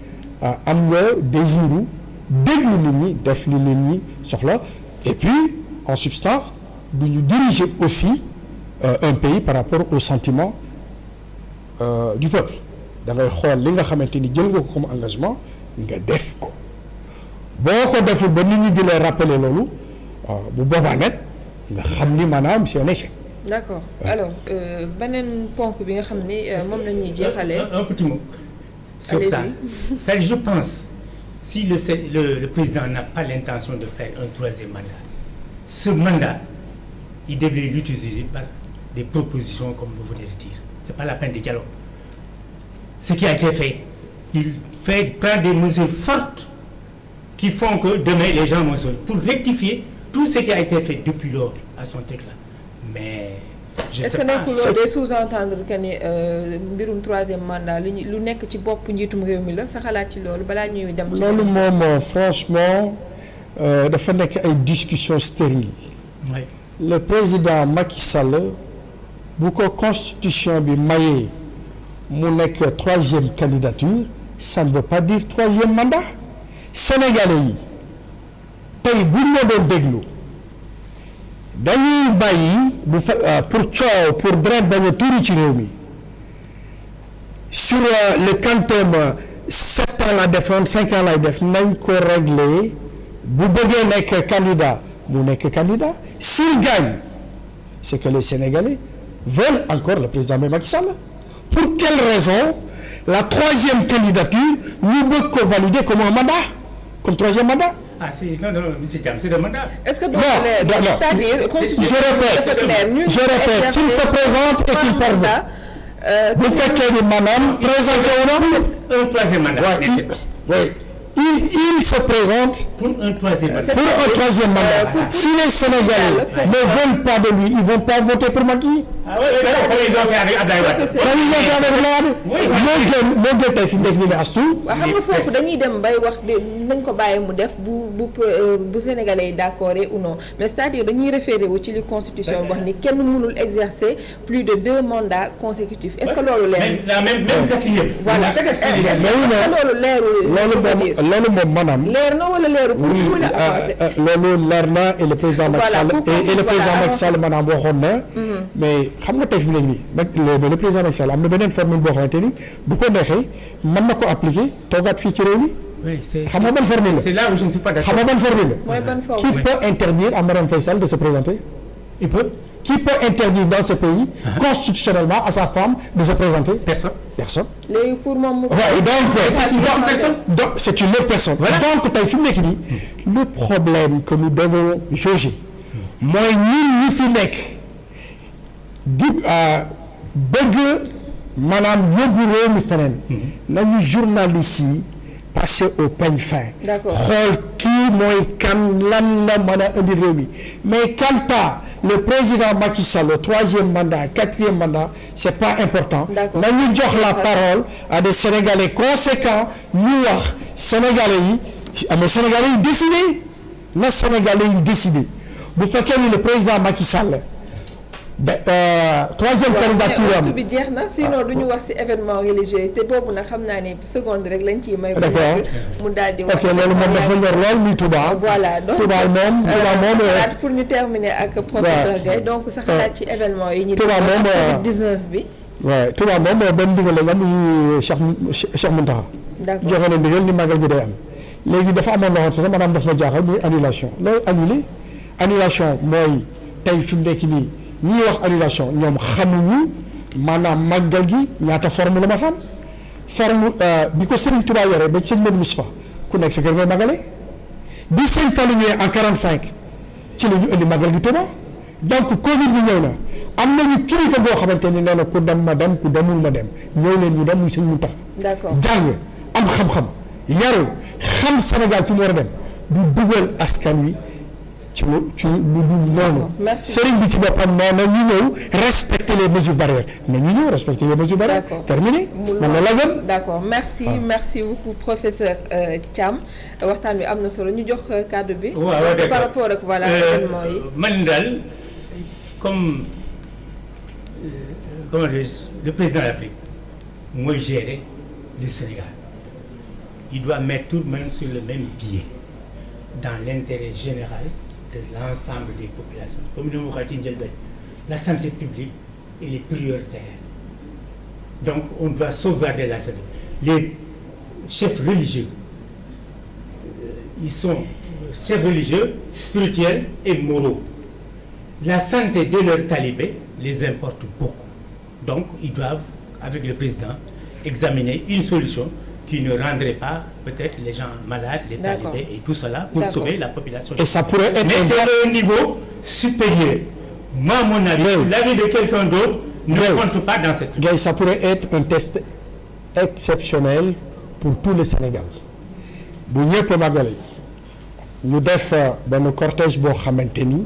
am nga désiru déglu nit ñi def li nit ñi soxla et puis en substance du ñu diriger aussi un pays par rapport au sentiment du peuple da ngay xool li nga xamante ni jël nga ko comme engagement nga def ko boo ko deful ba nit ñi di la rappeler loolu bu boobaa nag nga xam ni maanaam c'est un échec. d'accord alors beneen ponk bi nga xam ni moom la ñuy jeexalee. un petit mot sur ça. C'est-à-dire je pense si le président n'a pas l'intention de faire un troisième mandat, ce mandat il devrait l'utiliser par des propositions comme vous venez de dire. C'est pas la peine de dialogue. Ce qui a été fait, il prend des mesures fortes qui font que demain les gens vont se pour rectifier tout ce qui a été fait depuis lors à son truc-là. Mais je sais pas. Est-ce que nekkul de sous-entendre que ni mbirum troisième mandat lu nekk ci bopp njiitum réew mi la sa xalaat ci loolu balaa ñuy dem. ci loolu moom franchement dafa nekk ay discussions stériles. Oui. Le président Macky Sall bu ko constitution bi mayee mu nekk troisième candidature ça ne veut pas dire troisième mandat. Sénégalais yi tey buñ la doon déglu dañuy bàyyi bu fa pour coow pour deret bañ a tuuri ci réew mi sur le quantum 7 ans la defoon 5 ans lay def nañ ko régler bu bëggee nekk candidat mu nekk candidat s'il gagne c'est que les Sénégalais veulent encore le président Macky Sall. Pour quelle raison la troisième candidature ñu bëgg ko valider comme un mandat comme troisième mandat. Ah c'est non monsieur Thiam c'est le mandat. Est-ce que non c'est-à-dire je répète s'il se présente et qu'il perd bu fekkee ni maanaam présenté wu na un troisième mandat. Oui. Il se présente pour un troisième mandat. Pour un troisième mandat. Si les Sénégalais ne veulent pas de lui, ils vont pas voter pour Macky. Ah oui, comme ils ont fait avec Abdoulaye Wade. Comme ils ont fait avec Wade. moo gën tey fi mu nekk nii ne astu. waaw xam nga foofu dañuy dem bay wax nañ ko bàyyi mu def bu Sénégalais yi d'accord ou non mais c'est-à-dire dañuy référé wu ci li constitution wax ni kenn mënul exercer plus de 2 mandats consécutifs est-ce que loolu leer. la même quatrième. voilà est-ce que loolu leerul. loolu moom maanaam. leer na wala leeru pour mën a avancer. loolu leer na et le président Macky Sall et le président Macky Sall maanaam waxoon na. mais xam nga tey fi mu nekk nii le président Macky Sall am na beneen formule boo xamante ni bu ko neexee mën na ko appliquer toogaat fii ci réew mi. oui c'est xam nga ban formule la. c'est là où je ne suis pas d'accord. xam nga ban formule la. mooy ban formule. Qui peut interdire à Marième Faye Sall de se présenter. Il peut. Qui peut interdire dans ce pays constitutionnellement à sa femme de se présenter. Personne. léegi pour moom mu. waaw donc c'est une autre personne. donc c'est une autre personne. Voilà. Donc tey fi mu nekk nii le problème que nous devons jauger mooy ñun ñi fi nekk di bëgg maanaam yóbbu réew mi feneen nañu journaliste yi passer au peigne fin xool kii mooy kan lan la mën a indi réew mi mais quant à le président Macky Sall au 3e mandat 4e mandat c'est pas important nañu jox la parole à des Sénégalais conséquents ñu wax Sénégalais yi mais Sénégalais yi décidé na Sénégalais yi décidé bu fekkee ni le président Macky Sall troisième candidature am bi jeex na sinon du ñu wax ci événement religieux te boobu nag xam naa ne seconde rek lañ ciy may. mu daal di wax ok loolu moom dafa ñor lool muy Touba. voilà donc Touba moom pour ñu terminer ak professeur Gaye donc sa xalaat ci événement yi ñu Touba moom Covid-19 bi. waaw Touba moom benn ndigal la ñu am Cheikh Mountakha. d'accord joxe na ndigal ni magal gi day am léegi dafa amoon loo xam ne maanaam daf ma jaaxal muy annulation loolu annulation mooy tey fi mu nekk nii. ñii wax annulation ñoom xamuñu maanaam màggal gi ñaata forme la ma sam forme bi ko Serigne Touba yore ba sëñ Modou Moustapha ku nekk sa kër ngay màggale bi sëñ Fallou ñëwee en 45 ci la ñu indi màggal gi Touba donc Covid bi ñëw na am nañu kilifa boo xamante ni nee na ku dem ma dem ku demul ma dem ñëw leen ñu dem muy sëñ Mountakha. d'accord jàng am xam-xam yaru xam Sénégal fi mu war a dem du dugal askan wi. ci lu dul noonu. sëriñ bi ci boppam nee na ñu ñëw respecter les mesures barrières mais ñu ñëw respecter les mesures barrières. terminé man la gën. d'accord merci merci beaucoup professeur Thiam waxtaan bi am na solo ñu jox kàddu bi. waaw par rapport ak voilà événement yi. man daal comme comment dire le président de la République mooy gérer le Sénégal il doit mettre tout le monde sur le même pied dans l'intérêt général. De l'ensemble des populations comme ni ma waxee ci njëlbeen la santé publique elle est prioritaire donc on doit sauvegarder la santé les chefs religieux ils sont chefs religieux spirituels et moraux la santé de leurs talibés les importe beaucoup donc ils doivent avec le président examiner une solution qui ne rendrait pas peut-être les gens malades, les talibés et tout cela pour sauver la population. Et ça pourrait être... Mais c'est à un niveau supérieur. Moi, à mon avis, l'avis de quelqu'un d'autre ne compte pas dans cette... Gaye, ça pourrait être un test exceptionnel pour tout le Sénégal. bu ñëpp màggale ñu def benn cortège boo xamante ni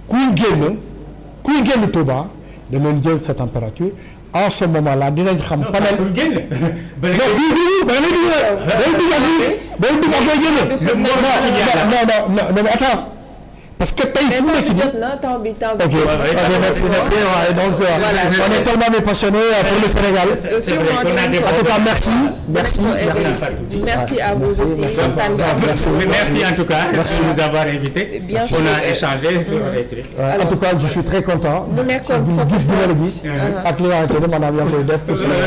kuy génn Touba danañ jël sa température. En ce moment-là dinañ xam panel. pour génn. non attends parce que tey fu mu nekk nii. ok merci waaye donc on est tellement passionné pour le Sénégal. En tout cas merci à vous aussi. merci en tout cas. merci de nous avoir invités. bien sûr on a échangé sur les trucs. En tout cas je suis très content. mu nekkoon gis bi ma la gis. ak li nga xamante ne maanaam yaa ngi koy def.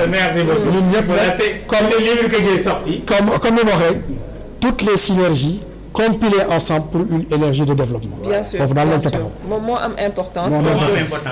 merci beaucoup ñun ñëpp comme le livre que j'ai sorti. comme ni ma waxee toutes les synergies. compiler ensemble pour une énergie de développement. bien sûr foofu daal lañ fa taxaw. moom moo am importance.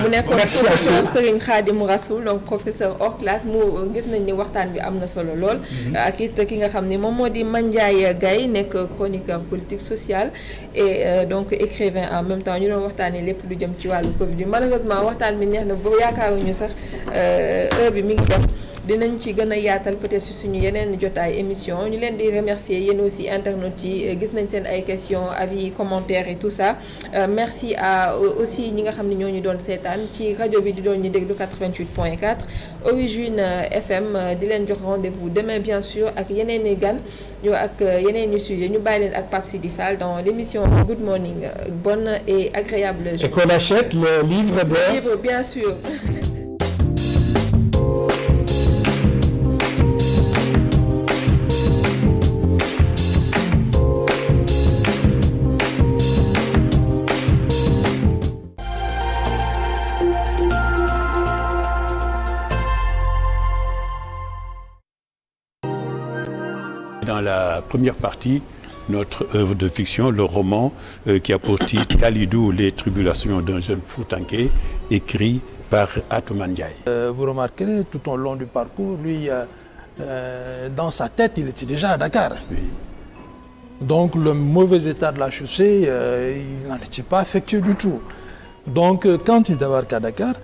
mu nekkoon professeur Serigne Khadimou Rassoul donc professeur hors classe mu gis nañ ni waxtaan bi am na solo lool. ak it ki nga xam ni moom moo di Mandiaye Gaye nekk chroniqueur politique social et donc écrivain en même temps ñu doon waxtaanee lépp lu jëm ci wàllu Covid bi malheureusement waxtaan bi neex na ba yaakaaruñu sax heure bi mi ngi dem. dinañ ci gën a yaatal peut-être si suñu yeneen jotaay émission ñu leen di remercier yéen aussi internautes yi gis nañ seen ay questions avis commentaires et tout ça merci à aussi ñi nga xam ne ñoo ñu doon seetaan ci rajo bi di doon ñu déglu 88.4 Origine FM di leen jox rendez-vous demain bien sûr ak yeneen i gan ñu ak yeneen i sujet ñu bàyyi leen ak Pape Sidi Fall dans l'émission Good Morning bonne et agréable journée. Et qu'on achète le livre de... Le livre bien sûr. Dans la première partie, notre œuvre de fiction, le roman qui a pour titre Kalidou, les tribulations d'un jeune Foutanké, écrit par Atoumane Ndiaye. Vous remarquerez tout au long du parcours, lui, dans sa tête, il était déjà à Dakar. Oui. Donc le mauvais état de la chaussée, il n'en était pas affectueux du tout. Donc quand il débarque à Dakar,